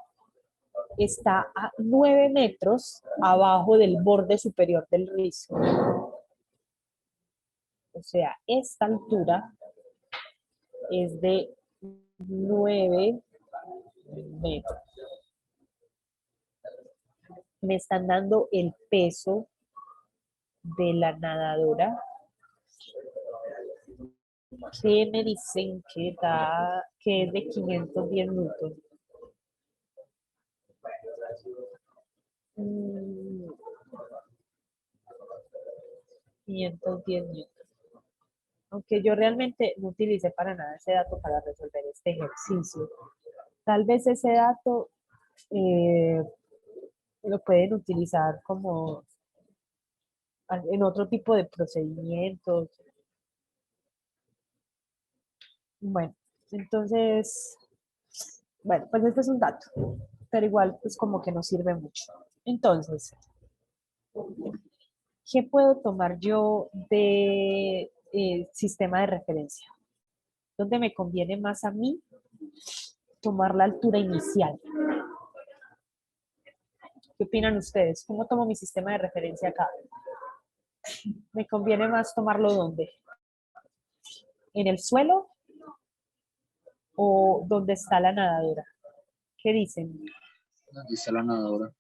A: está a 9 metros abajo del borde superior del risco. O sea, esta altura es de 9 metros. Me están dando el peso de la nadadora, que me dicen que es de 510 newton. 510 newton. Aunque yo realmente no utilicé para nada ese dato para resolver este ejercicio. Tal vez ese dato lo pueden utilizar como en otro tipo de procedimientos. Bueno, entonces, bueno, pues este es un dato, pero igual pues como que no sirve mucho. Entonces, ¿qué puedo tomar yo de sistema de referencia? ¿Dónde me conviene más a mí tomar la altura inicial? ¿Qué opinan ustedes? ¿Cómo tomo mi sistema de referencia acá? ¿Me conviene más tomarlo dónde? ¿En el suelo o donde está la nadadora? ¿Qué dicen?
B: Aquí está la nadadora.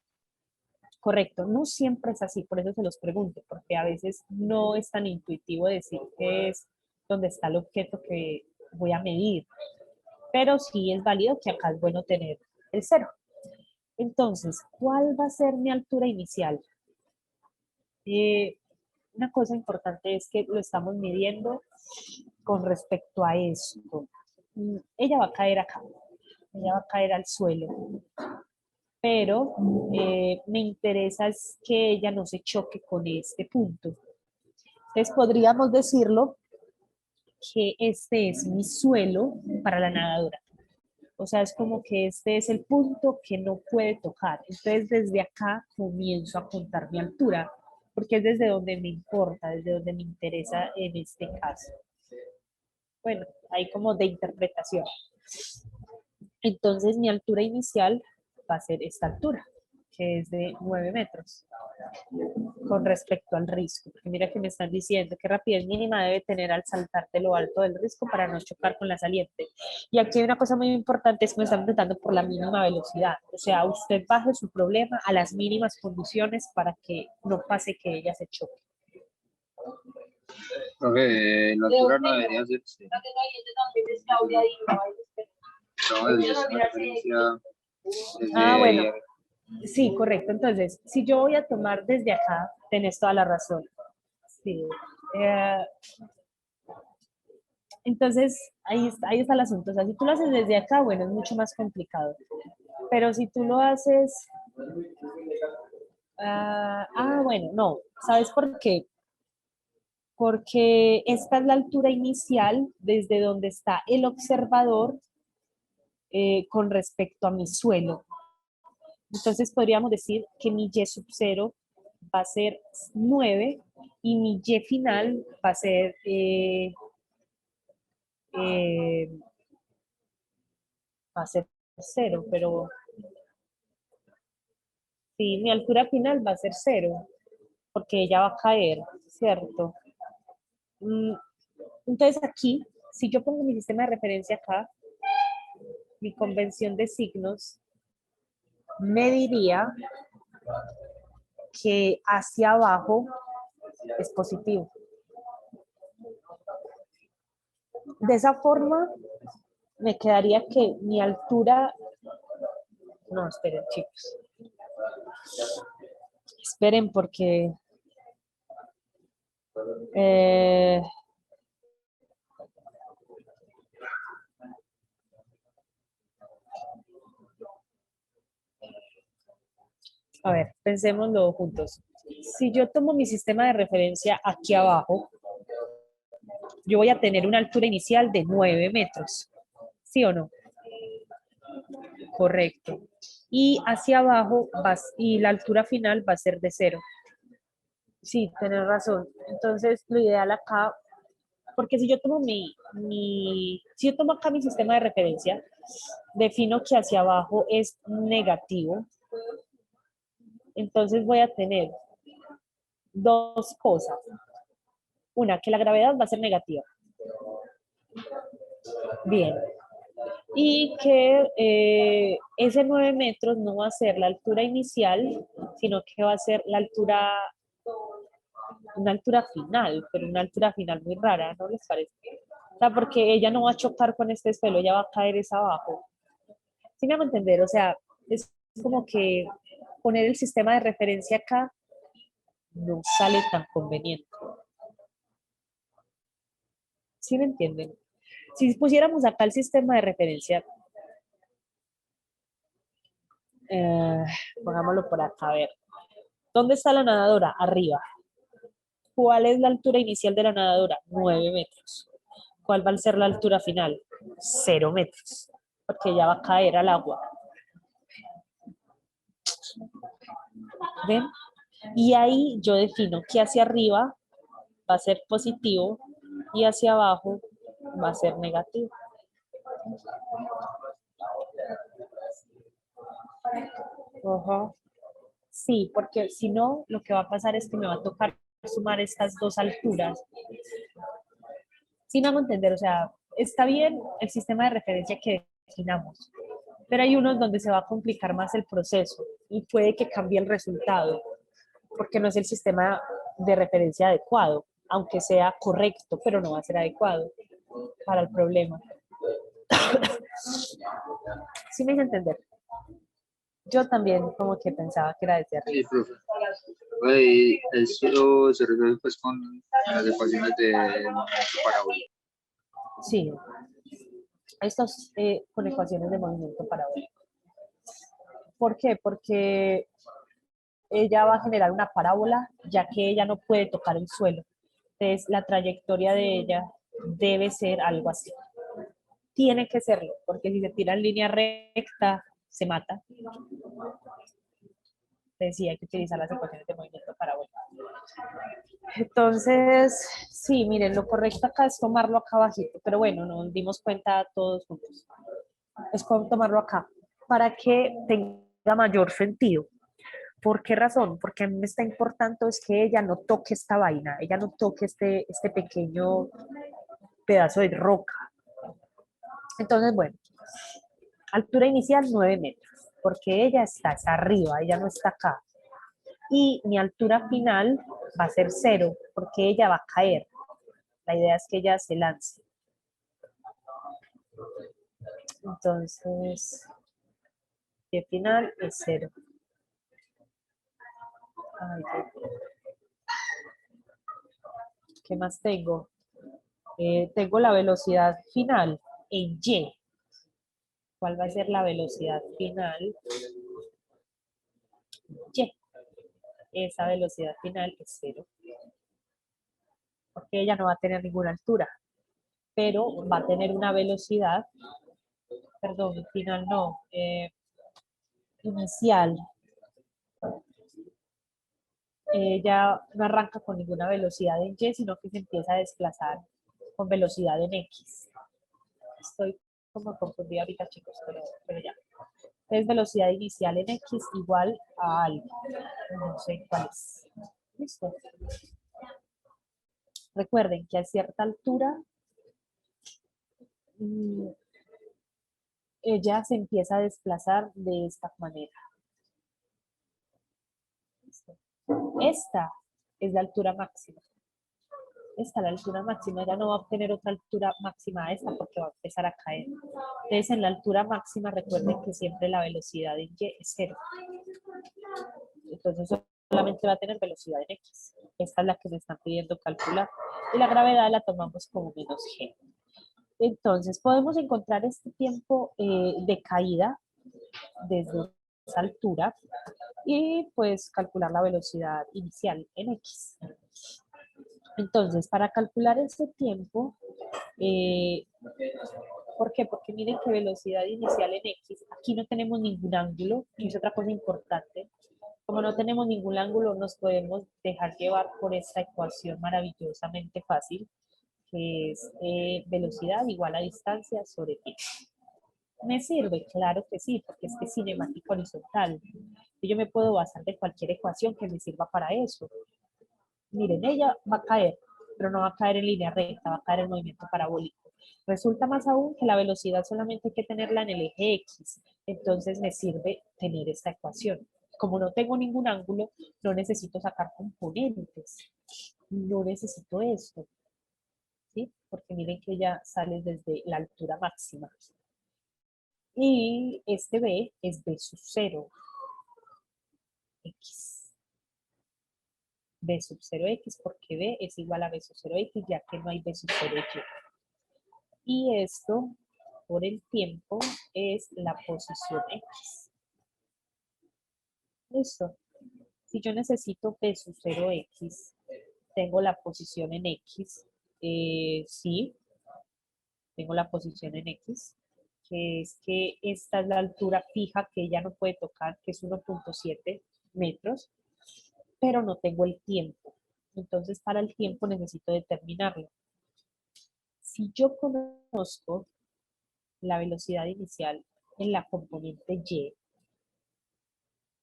A: Correcto, no siempre es así, por eso se los pregunto, porque a veces no es tan intuitivo decir que es donde está el objeto que voy a medir, pero sí es válido que acá es bueno tener el cero. Entonces, ¿cuál va a ser mi altura inicial? Una cosa importante es que lo estamos midiendo con respecto a esto. Ella va a caer acá, ella va a caer al suelo, pero me interesa es que ella no se choque con este punto. Entonces podríamos decirlo que este es mi suelo para la nadadora. O sea, es como que este es el punto que no puede tocar. Entonces desde acá comienzo a contar mi altura, porque es desde donde me importa, desde donde me interesa en este caso. Bueno, hay como de interpretación. Entonces mi altura inicial va a ser esta altura, que es de 9 metros, con respecto al risco. Porque mira que me están diciendo qué rapidez mínima debe tener al saltar de lo alto del risco para no chocar con la saliente. Y aquí hay una cosa muy importante, es que me están preguntando por la mínima velocidad. O sea, usted baje su problema a las mínimas condiciones para que no pase que ella se choque.
B: Creo que la altura no debería ser cero. No, debería ser una referencia
A: Bueno,
B: desde...
A: sí, correcto. Entonces, si yo voy a tomar desde acá, tenés toda la razón. Sí. Entonces, ahí está el asunto. O sea, si tú lo haces desde acá, bueno, es mucho más complicado. Pero si tú lo haces... bueno, no. ¿Sabes por qué? Porque esta es la altura inicial desde donde está el observador con respecto a mi suelo. Entonces podríamos decir que mi Y sub 0 va a ser 9 y mi Y final va a ser eh, 0, pero sí, mi altura final va a ser 0, porque ella va a caer, ¿cierto? Entonces aquí, si yo pongo mi sistema de referencia acá, mi convención de signos me diría que hacia abajo es positivo. De esa forma, me quedaría que mi altura... No, esperen, chicos. Esperen porque... a ver, pensémoslo juntos. Si yo tomo mi sistema de referencia aquí abajo, yo voy a tener una altura inicial de 9 metros. ¿Sí o no? Correcto. Y hacia abajo y la altura final va a ser de 0. Sí, tenés razón. Entonces, lo ideal acá, porque si yo tomo si yo tomo acá mi sistema de referencia, defino que hacia abajo es negativo, entonces voy a tener dos cosas. Una, que la gravedad va a ser negativa. Bien. Y que ese 9 metros no va a ser la altura inicial, sino que va a ser una altura final, pero una altura final muy rara, ¿no les parece? O sea, porque ella no va a chocar con este suelo, ella va a caer es abajo. ¿Sí me hago entender? O sea, es como que poner el sistema de referencia acá no sale tan conveniente. ¿Sí me entienden? Si pusiéramos acá el sistema de referencia, eh, pongámoslo por acá, a ver. ¿Dónde está la nadadora? Arriba. ¿Cuál es la altura inicial de la nadadora? 9 metros. ¿Cuál va a ser la altura final? 0 metros, porque ella va a caer al agua. ¿Ven? Y ahí yo defino que hacia arriba va a ser positivo y hacia abajo va a ser negativo. Ojo. Sí, porque si no, lo que va a pasar es que me va a tocar sumar estas dos alturas. Sí me hago entender, o sea, está bien el sistema de referencia que definamos, pero hay unos donde se va a complicar más el proceso y puede que cambie el resultado, porque no es el sistema de referencia adecuado, aunque sea correcto, pero no va a ser adecuado para el problema. ¿Sí me hice entender? Yo también como que pensaba que era desde
B: Sí,
A: arriba.
B: profe. Y eso se resuelve pues con las ecuaciones de movimiento parabólico.
A: Sí, estos con ecuaciones de movimiento parabólico. ¿Por qué? Porque ella va a generar una parábola, ya que ella no puede tocar el suelo. Entonces, la trayectoria de ella debe ser algo así. Tiene que serlo, porque si se tira en línea recta, se mata. Entonces, sí, hay que utilizar las ecuaciones de movimiento parabólico. Entonces, sí, miren, lo correcto acá es tomarlo acá abajito, pero bueno, nos dimos cuenta todos juntos. Es como tomarlo acá, para que tenga mayor sentido. ¿Por qué razón? Porque a mí me está importando es que ella no toque esta vaina, ella no toque este pequeño pedazo de roca. Entonces, bueno, altura inicial 9 metros, porque ella está arriba, ella no está acá. Y mi altura final va a ser 0, porque ella va a caer. La idea es que ella se lance. Entonces, el final es 0. Ay, ¿qué más tengo? Tengo la velocidad final en Y. ¿Cuál va a ser la velocidad final? Y. Esa velocidad final es 0, porque ella no va a tener ninguna altura, pero va a tener una velocidad, perdón, final no, inicial. Ella no arranca con ninguna velocidad en Y, sino que se empieza a desplazar con velocidad en X. Estoy como confundida ahorita, chicos, pero ya. Entonces, velocidad inicial en X igual a algo. No sé cuál es. ¿Listo? Recuerden que a cierta altura ella se empieza a desplazar de esta manera. ¿Listo? Esta es la altura máxima. Esta es la altura máxima. Ya no va a obtener otra altura máxima a esta porque va a empezar a caer. Entonces, en la altura máxima, recuerden que siempre la velocidad en Y es 0. Entonces, solamente va a tener velocidad en X. Esta es la que me están pidiendo calcular. Y la gravedad la tomamos como menos G. Entonces, podemos encontrar este tiempo de caída desde altura y pues calcular la velocidad inicial en X. Entonces, para calcular ese tiempo, ¿por qué? Porque miren que velocidad inicial en X, aquí no tenemos ningún ángulo, y es otra cosa importante. Como no tenemos ningún ángulo, nos podemos dejar llevar por esta ecuación maravillosamente fácil, que es velocidad igual a distancia sobre tiempo. ¿Me sirve? Claro que sí, porque es que es cinemática horizontal. Y yo me puedo basar de cualquier ecuación que me sirva para eso. Miren, ella va a caer, pero no va a caer en línea recta, va a caer en movimiento parabólico. Resulta más aún que la velocidad solamente hay que tenerla en el eje X, entonces me sirve tener esta ecuación. Como no tengo ningún ángulo, no necesito sacar componentes, no necesito esto, ¿sí? Porque miren que ya sale desde la altura máxima. Y este B es B sub 0, X. B sub 0x, porque B es igual a B sub 0x, ya que no hay B sub 0y. Y esto, por el tiempo, es la posición X. Listo. Si yo necesito B sub 0x, tengo la posición en X. Sí, tengo la posición en X, que es que esta es la altura fija que ella no puede tocar, que es 1.7 metros, pero no tengo el tiempo. Entonces, para el tiempo necesito determinarlo. Si yo conozco la velocidad inicial en la componente Y,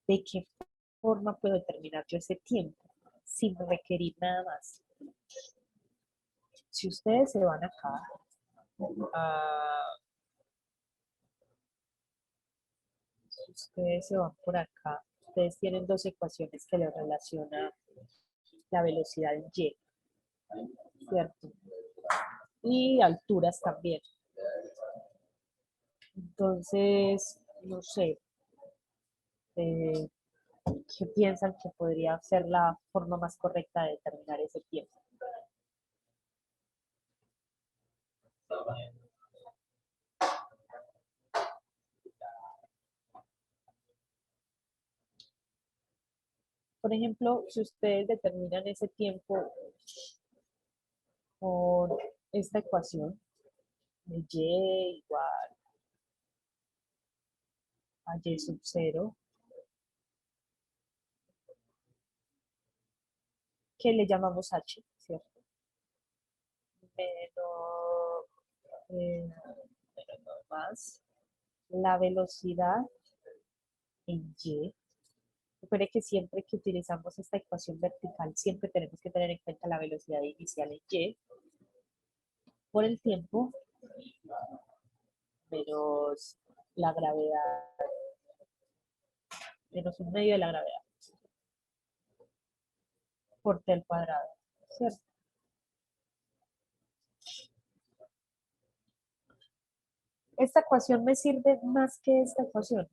A: ¿de qué forma puedo determinar yo ese tiempo? Sin requerir nada más. Si ustedes se van acá, si ustedes se van por acá, ustedes tienen dos ecuaciones que les relacionan la velocidad en Y, ¿cierto? Y alturas también. Entonces, no sé, eh, ¿qué piensan que podría ser la forma más correcta de determinar ese tiempo? Por ejemplo, si ustedes determinan ese tiempo con esta ecuación de Y igual a Y sub 0, que le llamamos H, ¿cierto? Menos, menos más la velocidad en Y. Recuerde que siempre que utilizamos esta ecuación vertical, siempre tenemos que tener en cuenta la velocidad inicial en Y por el tiempo menos la gravedad, menos un medio de la gravedad por T al cuadrado, ¿cierto? ¿Esta ecuación me sirve más que esta ecuación?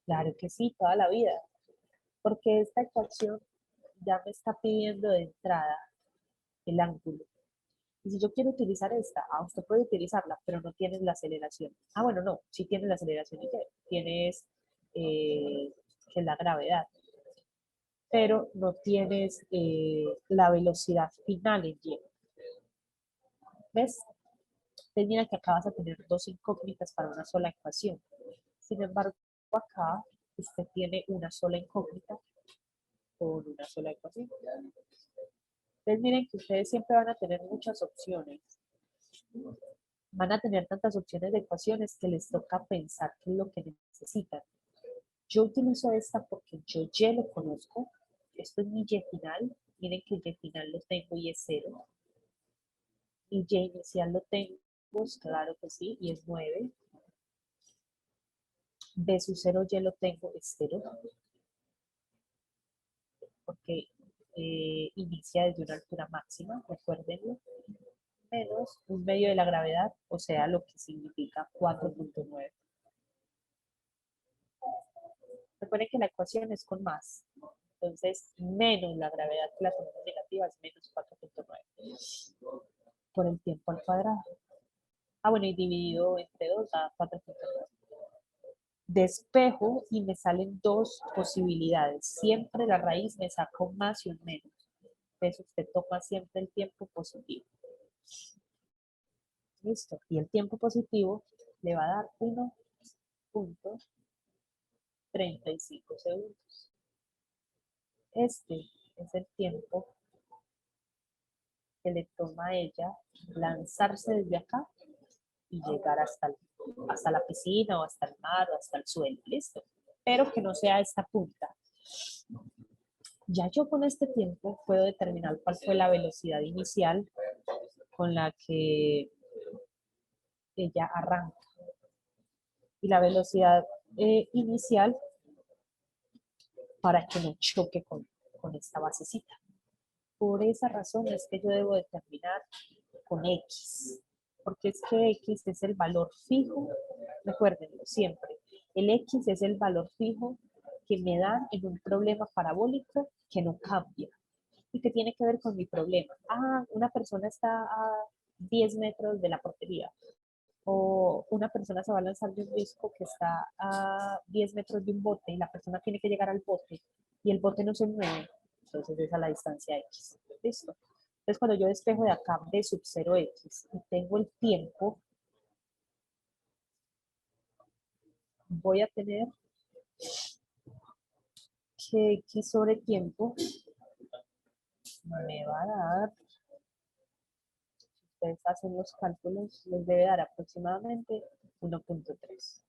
A: Claro que sí, toda la vida, porque esta ecuación ya me está pidiendo de entrada el ángulo. Y si yo quiero utilizar esta, usted puede utilizarla, pero no tienes la aceleración. Bueno, no, sí tienes la aceleración y tienes que es la gravedad, pero no tienes la velocidad final en Y. ¿Ves? Entonces mira que acá vas a tener dos incógnitas para una sola ecuación. Sin embargo, acá usted tiene una sola incógnita con una sola ecuación. Entonces miren que ustedes siempre van a tener muchas opciones. Van a tener tantas opciones de ecuaciones que les toca pensar qué es lo que necesitan. Yo utilizo esta porque yo Y lo conozco. Esto es mi Y final. Miren que Y final lo tengo y es 0. Y Y inicial lo tengo, pues claro que sí, y es 9. B sub 0 Y lo tengo, es 0. Porque inicia desde una altura máxima, recuérdenlo, menos un medio de la gravedad, o sea, lo que significa 4.9. Recuerden que la ecuación es con más, entonces menos la gravedad, que la tenemos negativa es menos 4.9 por el tiempo al cuadrado. Bueno, y dividido entre 2 da 4.9. Despejo y me salen dos posibilidades. Siempre la raíz me saca un más y un menos. Entonces usted toma siempre el tiempo positivo. Listo. Y el tiempo positivo le va a dar 1.35 segundos. Este es el tiempo que le toma a ella lanzarse desde acá y llegar hasta la piscina o hasta el mar o hasta el suelo. Listo. Pero que no sea esta punta. Ya yo con este tiempo puedo determinar cuál fue la velocidad inicial con la que ella arranca. Y la velocidad inicial para que no choque con esta basecita. Por esa razón es que yo debo determinar con X, porque es que X es el valor fijo, recuérdenlo siempre, el X es el valor fijo que me dan en un problema parabólico que no cambia y que tiene que ver con mi problema. Ah, una persona está a 10 metros de la portería, o una persona se va a lanzar de un disco que está a 10 metros de un bote y la persona tiene que llegar al bote y el bote no se mueve, entonces esa es la distancia X. ¿Listo? Entonces cuando yo despejo de acá de sub 0X y tengo el tiempo, voy a tener que X sobre tiempo me va a dar, ustedes hacen los cálculos, les debe dar aproximadamente 1.3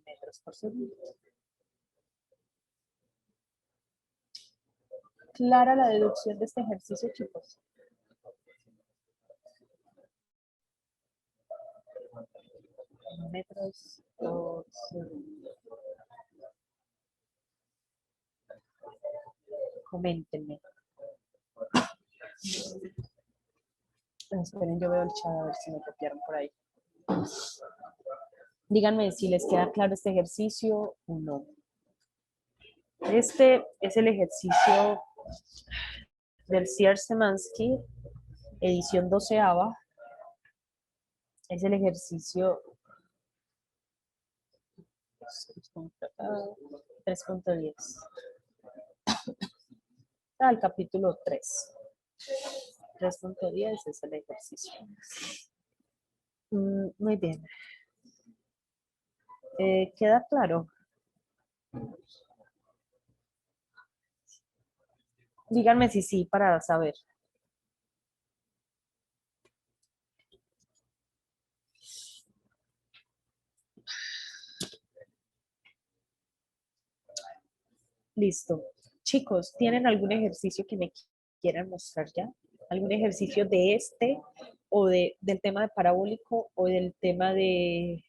A: metros por segundo. ¿Clara la deducción de este ejercicio, chicos? Metros por segundo. Coméntenme. Esperen, yo veo el chat a ver si me copiaron por ahí. Díganme si les queda claro este ejercicio o no. Este es el ejercicio del Sierra-Szymanski, edición 12ª. Es el ejercicio 3.10. Al capítulo 3. 3.10 es el ejercicio. Muy bien. ¿Queda claro? Díganme si sí para saber. Listo. Chicos, ¿tienen algún ejercicio que me quieran mostrar ya? ¿Algún ejercicio de este o del tema de parabólico o del tema de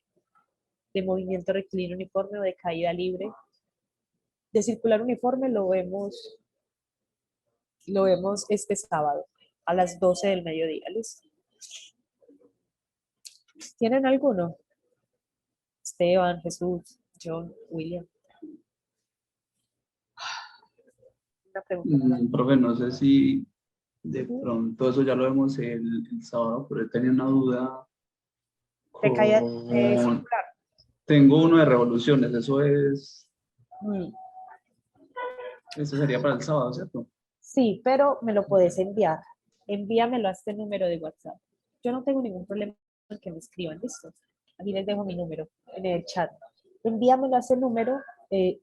A: movimiento rectilíneo uniforme o de caída libre? De circular uniforme lo vemos este sábado a las 12 del mediodía. ¿Listo? ¿Tienen alguno? Esteban, Jesús, John, William. Una pregunta.
C: Profe, no sé si de pronto eso ya lo vemos el sábado, pero he tenido una duda
A: De caída
C: con...
A: circular.
C: Tengo uno de revoluciones, eso es...
A: Mm.
C: Eso sería para el sábado, ¿cierto?
A: Sí, pero me lo puedes enviar. Envíamelo a este número de WhatsApp. Yo no tengo ningún problema en que me escriban, ¿listo? Aquí les dejo mi número en el chat. Envíamelo a ese número,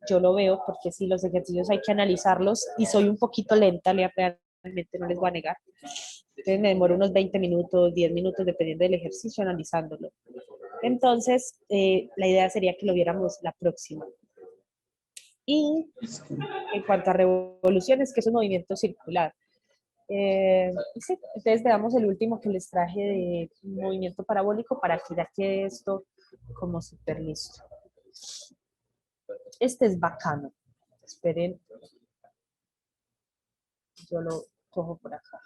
A: yo lo veo porque sí, los ejercicios hay que analizarlos y soy un poquito lenta, realmente no les voy a negar. Entonces me demoro unos 20 minutos, 10 minutos, dependiendo del ejercicio, analizándolo. Entonces, la idea sería que lo viéramos la próxima. Y en cuanto a revoluciones, que es un movimiento circular. Sí, entonces veamos el último que les traje de movimiento parabólico para que ya quede esto como súper listo. Este es bacano. Esperen, yo lo cojo por acá.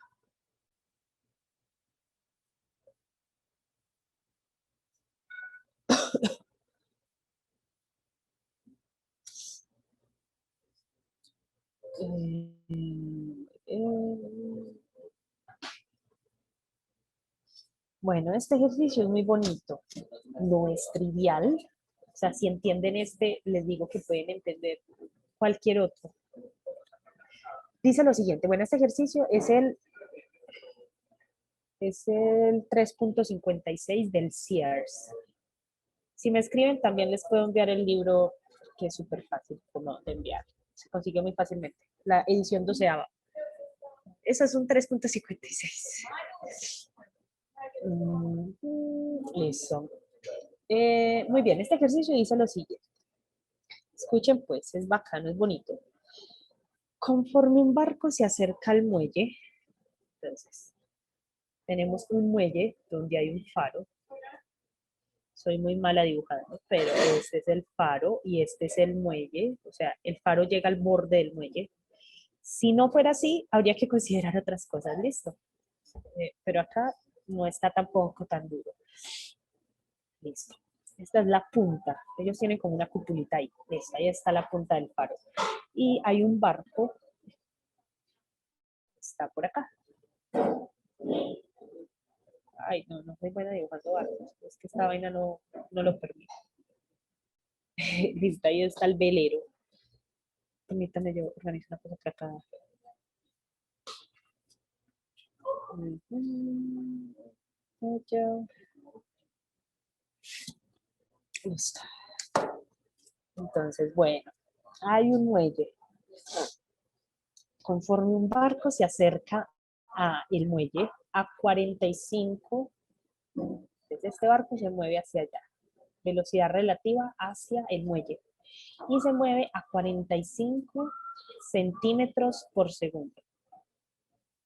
A: Bueno, este ejercicio es muy bonito. No es trivial, sea, si entienden este, les digo que pueden entender cualquier otro. Dice lo siguiente, bueno, este ejercicio es el 3.56 del Sears. Si me escriben, también les puedo enviar el libro, que es súper fácil como de enviar. Se consigue muy fácilmente. La edición 12ª. Eso es un 3.56. Listo. Muy bien, este ejercicio dice lo siguiente. Escuchen pues, es bacano, es bonito. Conforme un barco se acerca al muelle, entonces, tenemos un muelle donde hay un faro. Soy muy mala dibujando, pero este es el faro y este es el muelle. O sea, el faro llega al borde del muelle. Si no fuera así, habría que considerar otras cosas, listo. Pero acá no está tampoco tan duro. Listo. Esta es la punta. Ellos tienen como una cupulita ahí. Listo, ahí está la punta del faro. Y hay un barco. Está por acá. Ay, no, no soy buena dibujando barcos. Es que esta vaina no lo permite. Listo, ahí está el velero. Permítame, yo organizo una cosa por acá. Listo. Entonces, bueno, hay un muelle. Conforme un barco se acerca a el muelle, a 45, desde este barco se mueve hacia allá. Velocidad relativa hacia el muelle. Y se mueve a 45 centímetros por segundo.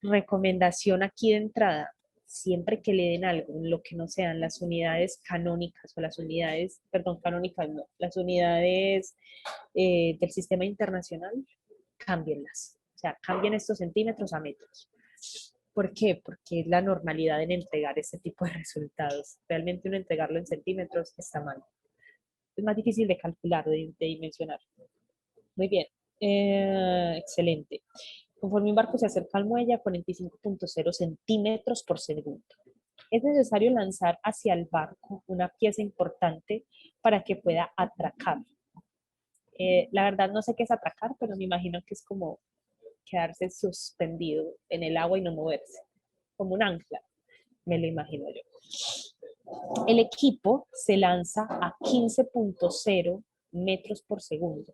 A: Recomendación aquí de entrada, siempre que le den algo, lo que no sean las unidades canónicas o las unidades, perdón, canónicas no, las unidades del sistema internacional, cámbienlas. O sea, cambien estos centímetros a metros. ¿Por qué? Porque es la normalidad en entregar este tipo de resultados. Realmente uno entregarlo en centímetros está mal. Es más difícil de calcular, de dimensionar. Muy bien. Excelente. Conforme un barco se acerca al muelle a 45.0 centímetros por segundo, es necesario lanzar hacia el barco una pieza importante para que pueda atracar. La verdad no sé qué es atracar, pero me imagino que es como quedarse suspendido en el agua y no moverse, como un ancla, me lo imagino yo. El equipo se lanza a 15.0 metros por segundo.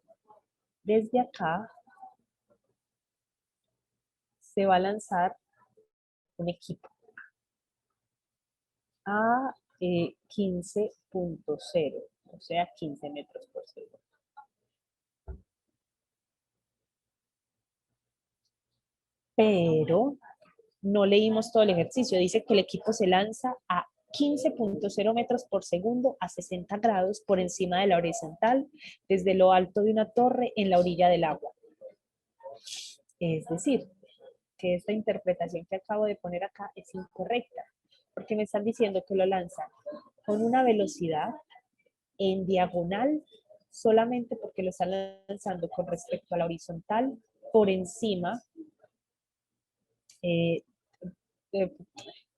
A: Desde acá se va a lanzar un equipo a 15.0, o sea, 15 metros por segundo. Pero no leímos todo el ejercicio. Dice que el equipo se lanza a 15.0 metros por segundo a 60 grados por encima de la horizontal desde lo alto de una torre en la orilla del agua. Es decir, que esta interpretación que acabo de poner acá es incorrecta, porque me están diciendo que lo lanzan con una velocidad en diagonal solamente porque lo están lanzando con respecto a la horizontal por encima,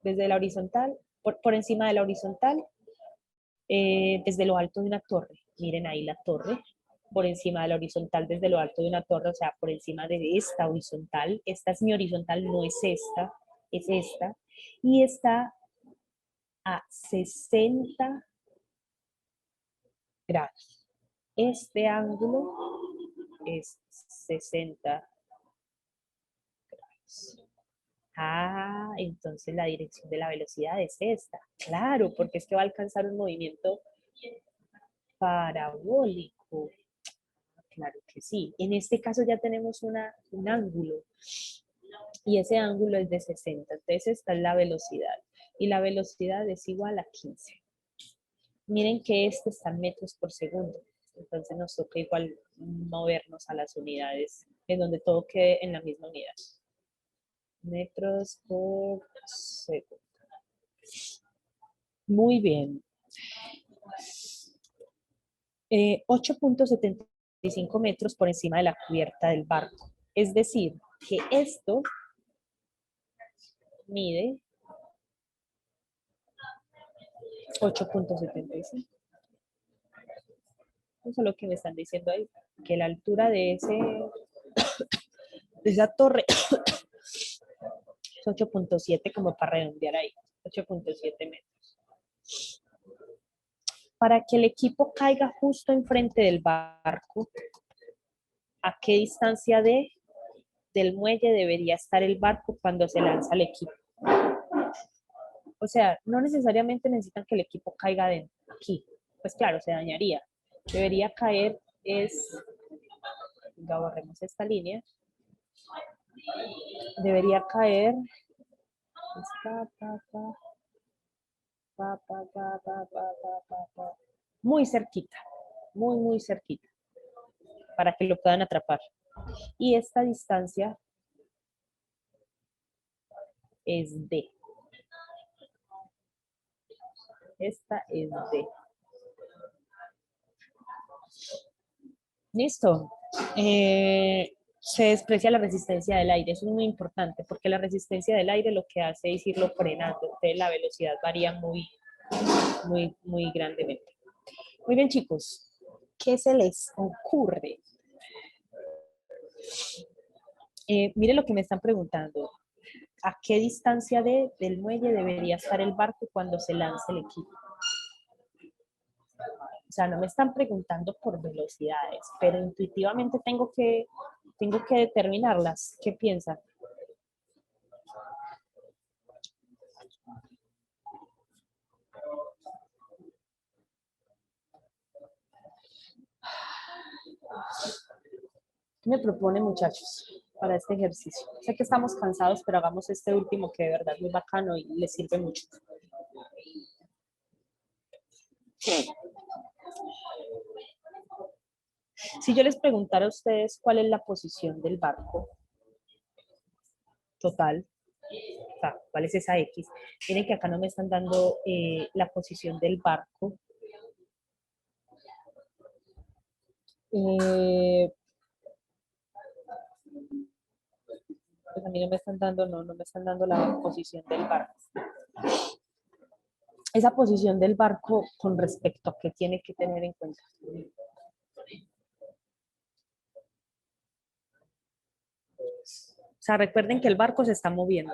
A: desde la horizontal, por encima de la horizontal, desde lo alto de una torre. Miren ahí la torre, por encima de la horizontal, desde lo alto de una torre, o sea, por encima de esta horizontal. Esta es mi horizontal, no es esta, es esta. Y está a 60 grados. Este ángulo es 60 grados. Ah, entonces la dirección de la velocidad es esta. Claro, porque es que va a alcanzar un movimiento parabólico. Claro que sí. En este caso ya tenemos un ángulo y ese ángulo es de 60. Entonces esta es la velocidad y la velocidad es igual a 15. Miren que este está en metros por segundo. Entonces nos toca igual movernos a las unidades en donde todo quede en la misma unidad. Metros por segundo. Muy bien. 8.75 metros por encima de la cubierta del barco. Es decir, que esto mide 8.75. Eso es lo que me están diciendo ahí, que la altura de esa torre es 8.7 como para redondear ahí, 8.7 metros. Para que el equipo caiga justo enfrente del barco, ¿a qué distancia del muelle debería estar el barco cuando se lanza el equipo? O sea, no necesariamente necesitan que el equipo caiga aquí. Pues claro, se dañaría. Debería caer venga, borremos esta línea. Debería caer muy cerquita, muy cerquita, para que lo puedan atrapar. Y esta distancia es D. Esta es D. Listo. Se desprecia la resistencia del aire. Eso es muy importante porque la resistencia del aire lo que hace es irlo frenando. Entonces la velocidad varía muy grandemente. Muy bien, chicos. ¿Qué se les ocurre? Mire lo que me están preguntando. ¿A qué distancia del muelle debería estar el barco cuando se lance el equipo? O sea, no me están preguntando por velocidades, pero intuitivamente tengo que determinarlas. ¿Qué piensan? ¿Qué me propone, muchachos, para este ejercicio? Sé que estamos cansados, pero hagamos este último que de verdad es muy bacano y les sirve mucho. Si yo les preguntara a ustedes cuál es la posición del barco total, o sea, cuál es esa X, miren que acá no me están dando la posición del barco. Pues a mí no me están dando, no me están dando la posición del barco. Esa posición del barco con respecto a qué tiene que tener en cuenta. O sea, recuerden que el barco se está moviendo.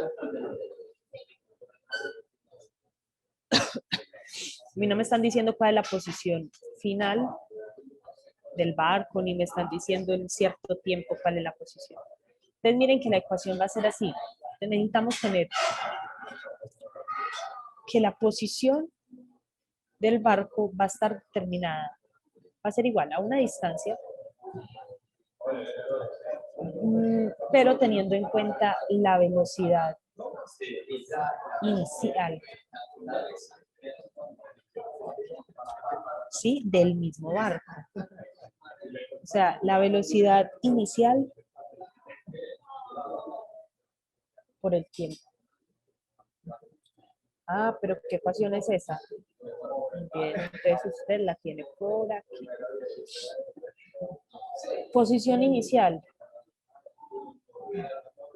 A: A mí no me están diciendo cuál es la posición final del barco, ni me están diciendo en cierto tiempo cuál es la posición. Entonces miren que la ecuación va a ser así. Necesitamos tener que la posición del barco va a estar determinada, va a ser igual a una distancia, pero teniendo en cuenta la velocidad inicial, ¿sí? Del mismo barco. O sea, la velocidad inicial por el tiempo. Ah, pero ¿qué ecuación es esa? Bien, entonces usted la tiene por aquí. Posición inicial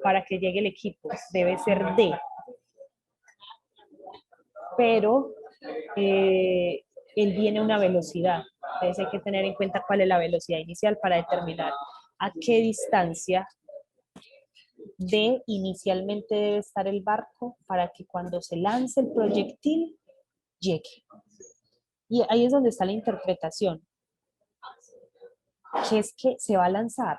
A: para que llegue el equipo debe ser D. Pero él viene a una velocidad. Entonces hay que tener en cuenta cuál es la velocidad inicial para determinar a qué distancia D inicialmente debe estar el barco para que cuando se lance el proyectil llegue. Y ahí es donde está la interpretación, que es que se va a lanzar,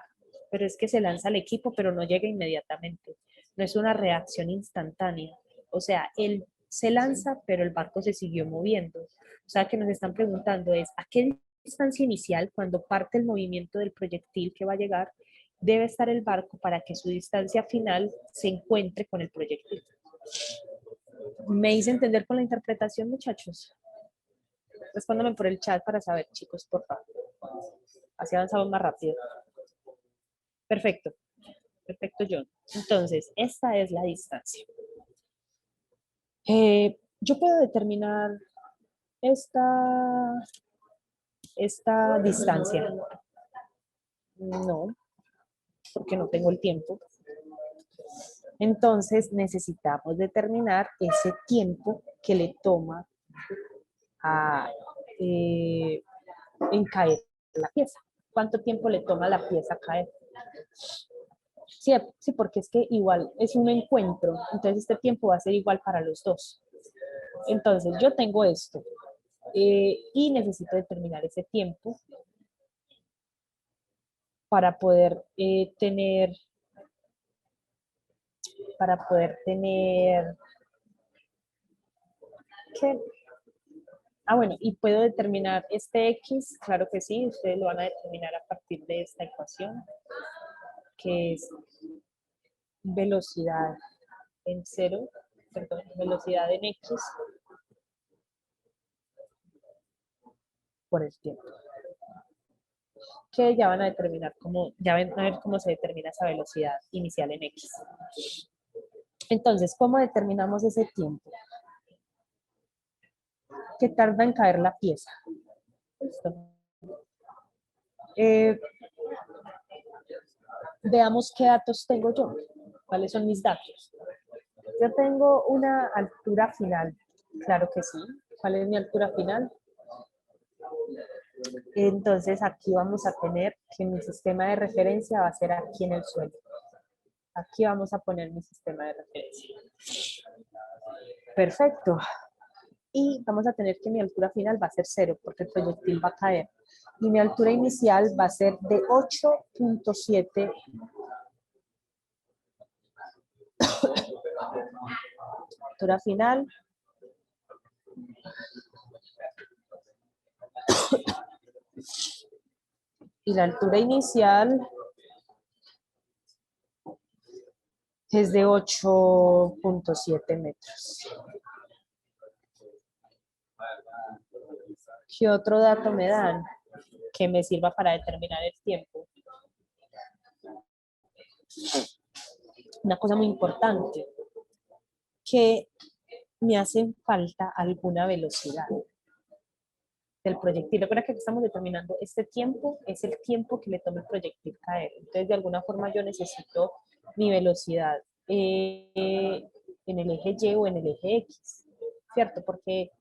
A: pero es que se lanza el equipo, pero no llega inmediatamente. No es una reacción instantánea. O sea, él se lanza, pero el barco se siguió moviendo. O sea, que nos están preguntando es, ¿a qué distancia inicial, cuando parte el movimiento del proyectil que va a llegar, debe estar el barco para que su distancia final se encuentre con el proyectil? ¿Me hice entender con la interpretación, muchachos? Respóndame por el chat para saber, chicos, por favor. Así avanzamos más rápido. Perfecto. Perfecto, John. Entonces, esta es la distancia. Yo puedo determinar esta distancia. No, porque no tengo el tiempo. Entonces, necesitamos determinar ese tiempo que le toma en caer la pieza. ¿Cuánto tiempo le toma a la pieza caer? Sí, sí, porque es que igual es un encuentro, entonces este tiempo va a ser igual para los dos. Entonces yo tengo esto y necesito determinar ese tiempo para poder tener, ¿qué? Ah, bueno, y puedo determinar este X, claro que sí, ustedes lo van a determinar a partir de esta ecuación, que es velocidad en cero, perdón, velocidad en X por el tiempo. Que ya van a determinar cómo, ya van a ver cómo se determina esa velocidad inicial en X. Entonces, ¿cómo determinamos ese tiempo? Que tarda en caer la pieza. ¿Listo? Veamos qué datos tengo yo. ¿Cuáles son mis datos? Yo tengo una altura final. Claro que sí. ¿Cuál es mi altura final? Entonces aquí vamos a tener que mi sistema de referencia va a ser aquí en el suelo. Aquí vamos a poner mi sistema de referencia. Perfecto. Y vamos a tener que mi altura final va a ser 0 porque el proyectil va a caer. Y mi altura inicial va a ser de 8.7. Altura final. Y la altura inicial es de 8.7 metros. ¿Qué otro dato me dan que me sirva para determinar el tiempo? Una cosa muy importante, que me hacen falta alguna velocidad del proyectil. Recuerda que estamos determinando este tiempo, es el tiempo que le toma el proyectil caer. Entonces, de alguna forma yo necesito mi velocidad en el eje Y o en el eje X, ¿cierto? Porque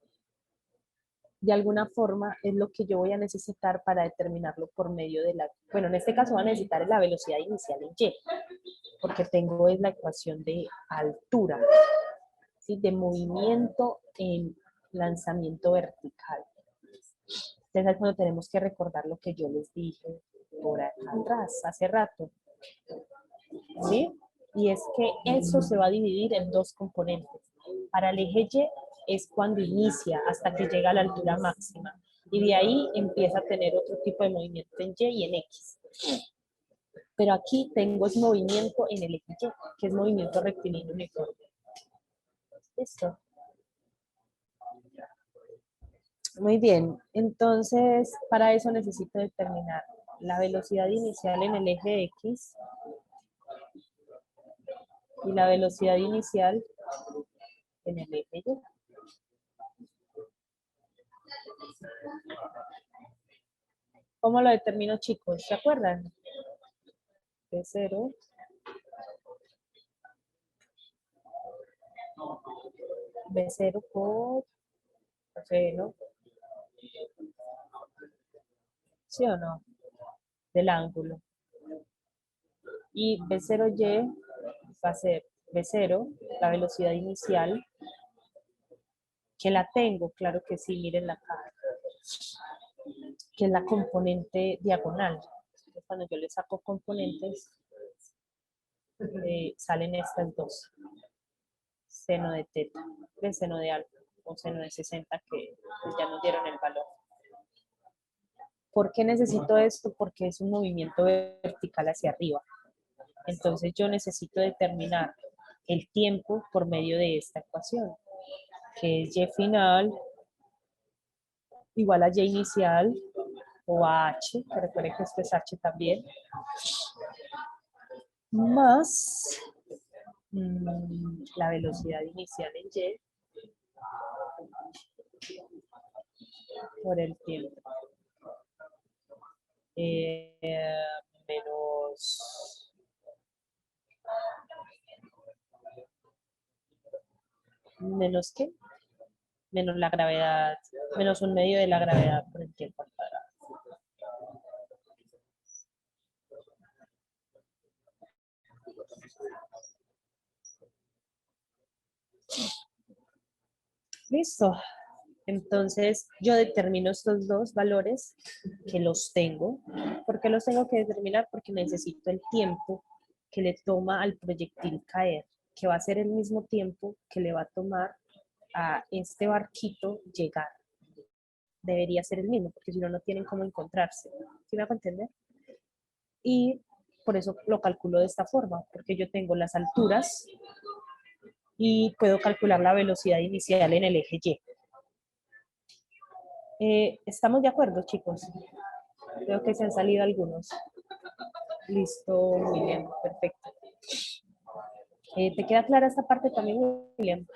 A: de alguna forma es lo que yo voy a necesitar para determinarlo por medio de la... Bueno, en este caso voy a necesitar la velocidad inicial en Y, porque tengo es la ecuación de altura, ¿sí? De movimiento en lanzamiento vertical. Entonces es cuando tenemos que recordar lo que yo les dije por acá atrás, hace rato. ¿Sí? Y es que eso se va a dividir en dos componentes. Para el eje Y es cuando inicia hasta que llega a la altura máxima. Y de ahí empieza a tener otro tipo de movimiento en Y y en X. Pero aquí tengo es movimiento en el eje Y, que es movimiento rectilíneo uniforme. ¿Listo? Muy bien, entonces para eso necesito determinar la velocidad inicial en el eje X y la velocidad inicial en el eje Y. ¿Cómo lo determino, chicos? ¿Se acuerdan? B0 B0 por seno, ¿sí o no? Del ángulo. Y B0Y va a ser B0, la velocidad inicial, que la tengo, claro que sí, miren la cara, que es la componente diagonal. Entonces, cuando yo le saco componentes, salen estas dos. Seno de teta, de seno de alfa, o seno de 60, que pues, ya nos dieron el valor. ¿Por qué necesito esto? Porque es un movimiento vertical hacia arriba. Entonces yo necesito determinar el tiempo por medio de esta ecuación, que es Y final igual a Y inicial o a H, que recuerden que esto es H también, más la velocidad inicial en Y por el tiempo. Menos ¿menos qué? Menos la gravedad, menos un medio de la gravedad por el tiempo al cuadrado. Listo. Entonces, yo determino estos dos valores que los tengo. ¿Por qué los tengo que determinar? Porque necesito el tiempo que le toma al proyectil caer, que va a ser el mismo tiempo que le va a tomar a este barquito llegar. Debería ser el mismo, porque si no, no tienen cómo encontrarse. ¿Sí me hago entender? Y por eso lo calculo de esta forma, porque yo tengo las alturas y puedo calcular la velocidad inicial en el eje Y. ¿Estamos de acuerdo, chicos? Creo que se han salido algunos. Listo, muy bien, perfecto. ¿Te queda clara esta parte también, William?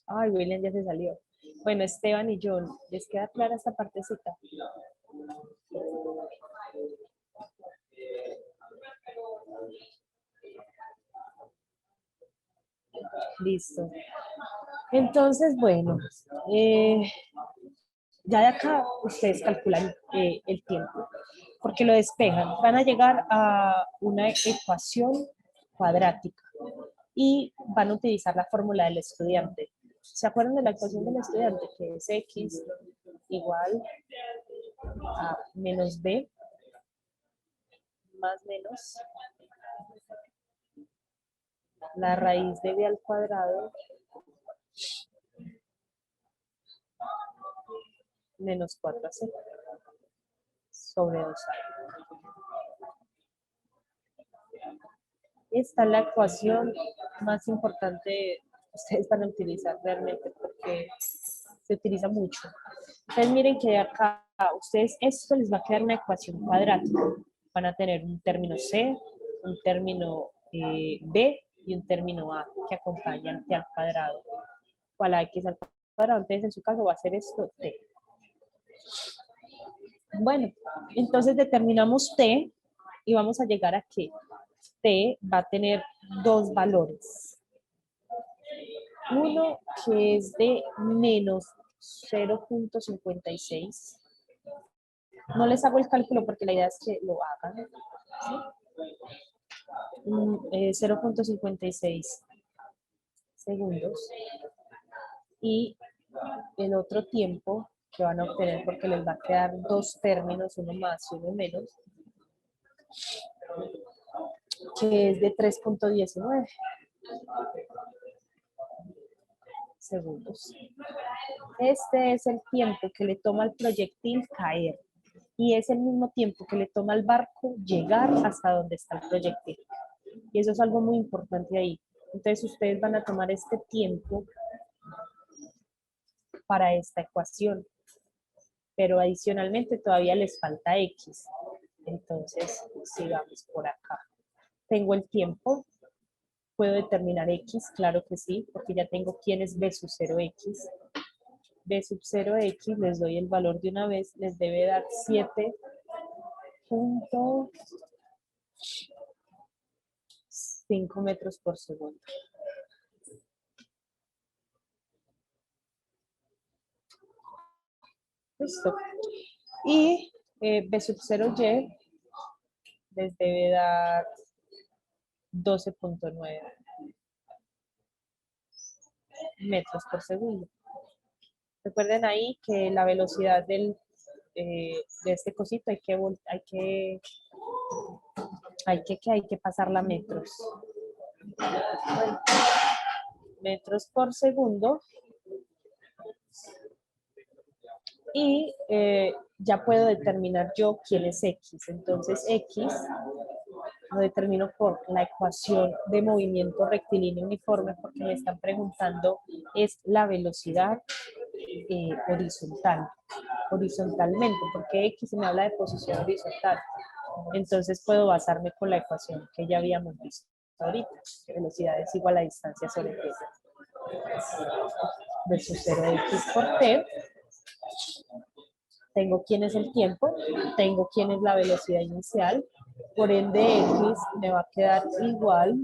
A: Ay, William ya se salió. Bueno, Esteban y John, ¿les queda clara esta partecita? Listo. Entonces, bueno, ya de acá ustedes calculan el tiempo, porque lo despejan. Van a llegar a una ecuación cuadrática y van a utilizar la fórmula del estudiante. ¿Se acuerdan de la ecuación del estudiante? Que es x igual a menos b más menos la raíz de b al cuadrado menos 4ac sobre 2a. Esta es la ecuación más importante que ustedes van a utilizar realmente porque se utiliza mucho. Entonces miren que de acá ustedes esto les va a quedar una ecuación cuadrática. Van a tener un término c, un término b y un término a que acompañan t al cuadrado. ¿Cuál a x al cuadrado? Entonces en su caso va a ser esto t. Bueno, entonces determinamos t y vamos a llegar a que t va a tener dos valores. Uno que es de menos 0.56. No les hago el cálculo porque la idea es que lo hagan. ¿Sí? 0.56 segundos. Y el otro tiempo que van a obtener, porque les va a quedar dos términos, uno más y uno menos, que es de 3.19 segundos. Este es el tiempo que le toma al proyectil caer y es el mismo tiempo que le toma al barco llegar hasta donde está el proyectil. Y eso es algo muy importante ahí. Entonces ustedes van a tomar este tiempo para esta ecuación, pero adicionalmente todavía les falta x. Entonces sigamos por acá. Tengo el tiempo. ¿Puedo determinar x? Claro que sí, porque ya tengo quién es b sub 0x. B sub 0x, les doy el valor de una vez, les debe dar 7.5 metros por segundo. Listo. Y B sub 0y les debe dar 12.9 metros por segundo. Recuerden ahí que la velocidad de este cosito hay que pasarla a metros. Bueno, metros por segundo. Y ya puedo determinar yo quién es x. Entonces x lo determino por la ecuación de movimiento rectilíneo uniforme, porque me están preguntando es la velocidad horizontalmente, porque x me habla de posición horizontal. Entonces puedo basarme con la ecuación que ya habíamos visto ahorita, que velocidad es igual a distancia sobre t versus 0x por t. Tengo quién es el tiempo, tengo quién es la velocidad inicial, por ende x me va a quedar igual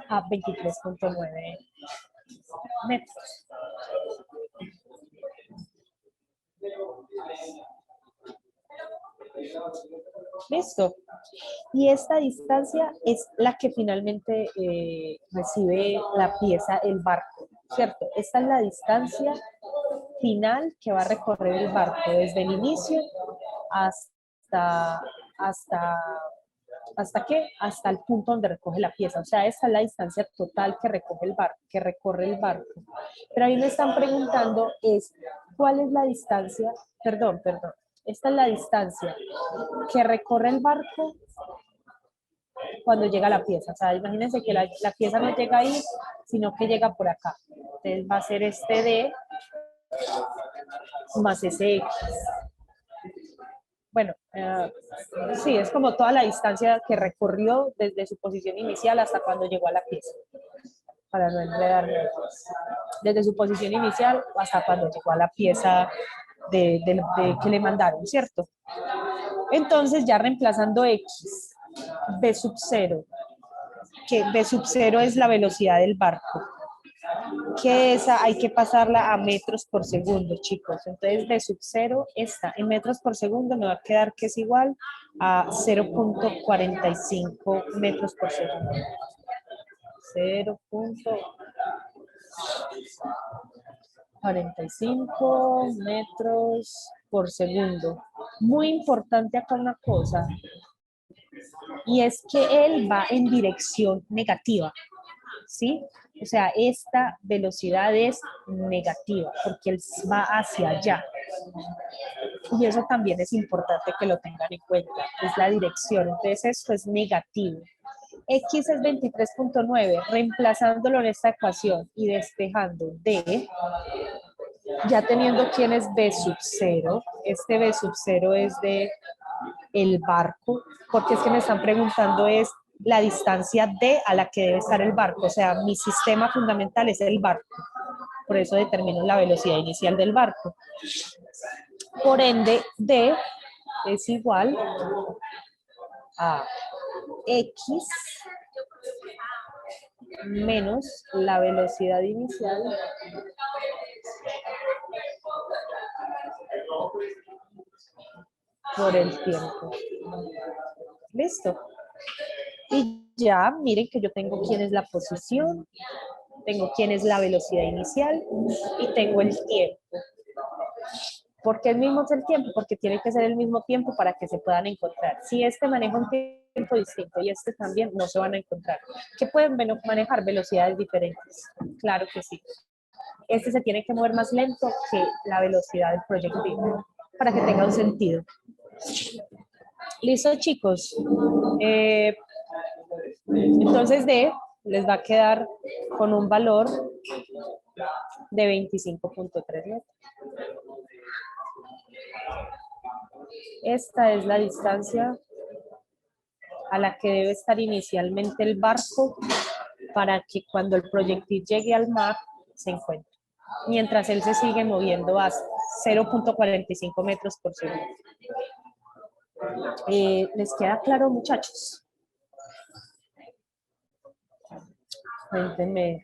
A: a 23.9 metros. ¿Listo? Y esta distancia es la que finalmente recibe la pieza, el barco, ¿cierto? Esta es la distancia final que va a recorrer el barco desde el inicio hasta, ¿hasta qué? Hasta el punto donde recoge la pieza. O sea, esta es la distancia total que recoge el barco, que recorre el barco. Pero ahí me están preguntando ¿cuál es la distancia? Perdón. Esta es la distancia que recorre el barco cuando llega la pieza. O sea, imagínense que la pieza no llega ahí, sino que llega por acá. Entonces va a ser este D más ese X. Bueno, sí, es como toda la distancia que recorrió desde su posición inicial hasta cuando llegó a la pieza, para no enredarme. Desde su posición inicial hasta cuando llegó a la pieza que le mandaron, ¿cierto? Entonces, ya reemplazando X, B sub 0, que B sub 0 es la velocidad del barco, que esa hay que pasarla a metros por segundo, chicos. Entonces, B sub 0, esta en metros por segundo me va a quedar que es igual a 0.45 metros por segundo. 0.45 metros por segundo. Muy importante acá una cosa, y es que él va en dirección negativa, ¿sí? O sea, esta velocidad es negativa porque él va hacia allá. Y eso también es importante que lo tengan en cuenta, es la dirección. Entonces esto es negativo. X es 23.9, reemplazándolo en esta ecuación y despejando D, ya teniendo quién es B sub 0, este B sub 0 es de el barco, porque es que me están preguntando es la distancia D a la que debe estar el barco, o sea, mi sistema fundamental es el barco, por eso determino la velocidad inicial del barco. Por ende, D es igual a X menos la velocidad inicial por el tiempo. ¿Listo? Y ya, miren que yo tengo quién es la posición, tengo quién es la velocidad inicial y tengo el tiempo. ¿Por qué el mismo es el tiempo? Porque tiene que ser el mismo tiempo para que se puedan encontrar. Si este maneja un tiempo distinto y este también, no se van a encontrar. ¿Qué pueden manejar? Velocidades diferentes. Claro que sí. Este se tiene que mover más lento que la velocidad del proyectil para que tenga un sentido. ¿Listo, chicos? Entonces D les va a quedar con un valor de 25.3 metros. Esta es la distancia a la que debe estar inicialmente el barco para que cuando el proyectil llegue al mar se encuentre, mientras él se sigue moviendo a 0.45 metros por segundo. ¿Les queda claro, muchachos? Cuéntenme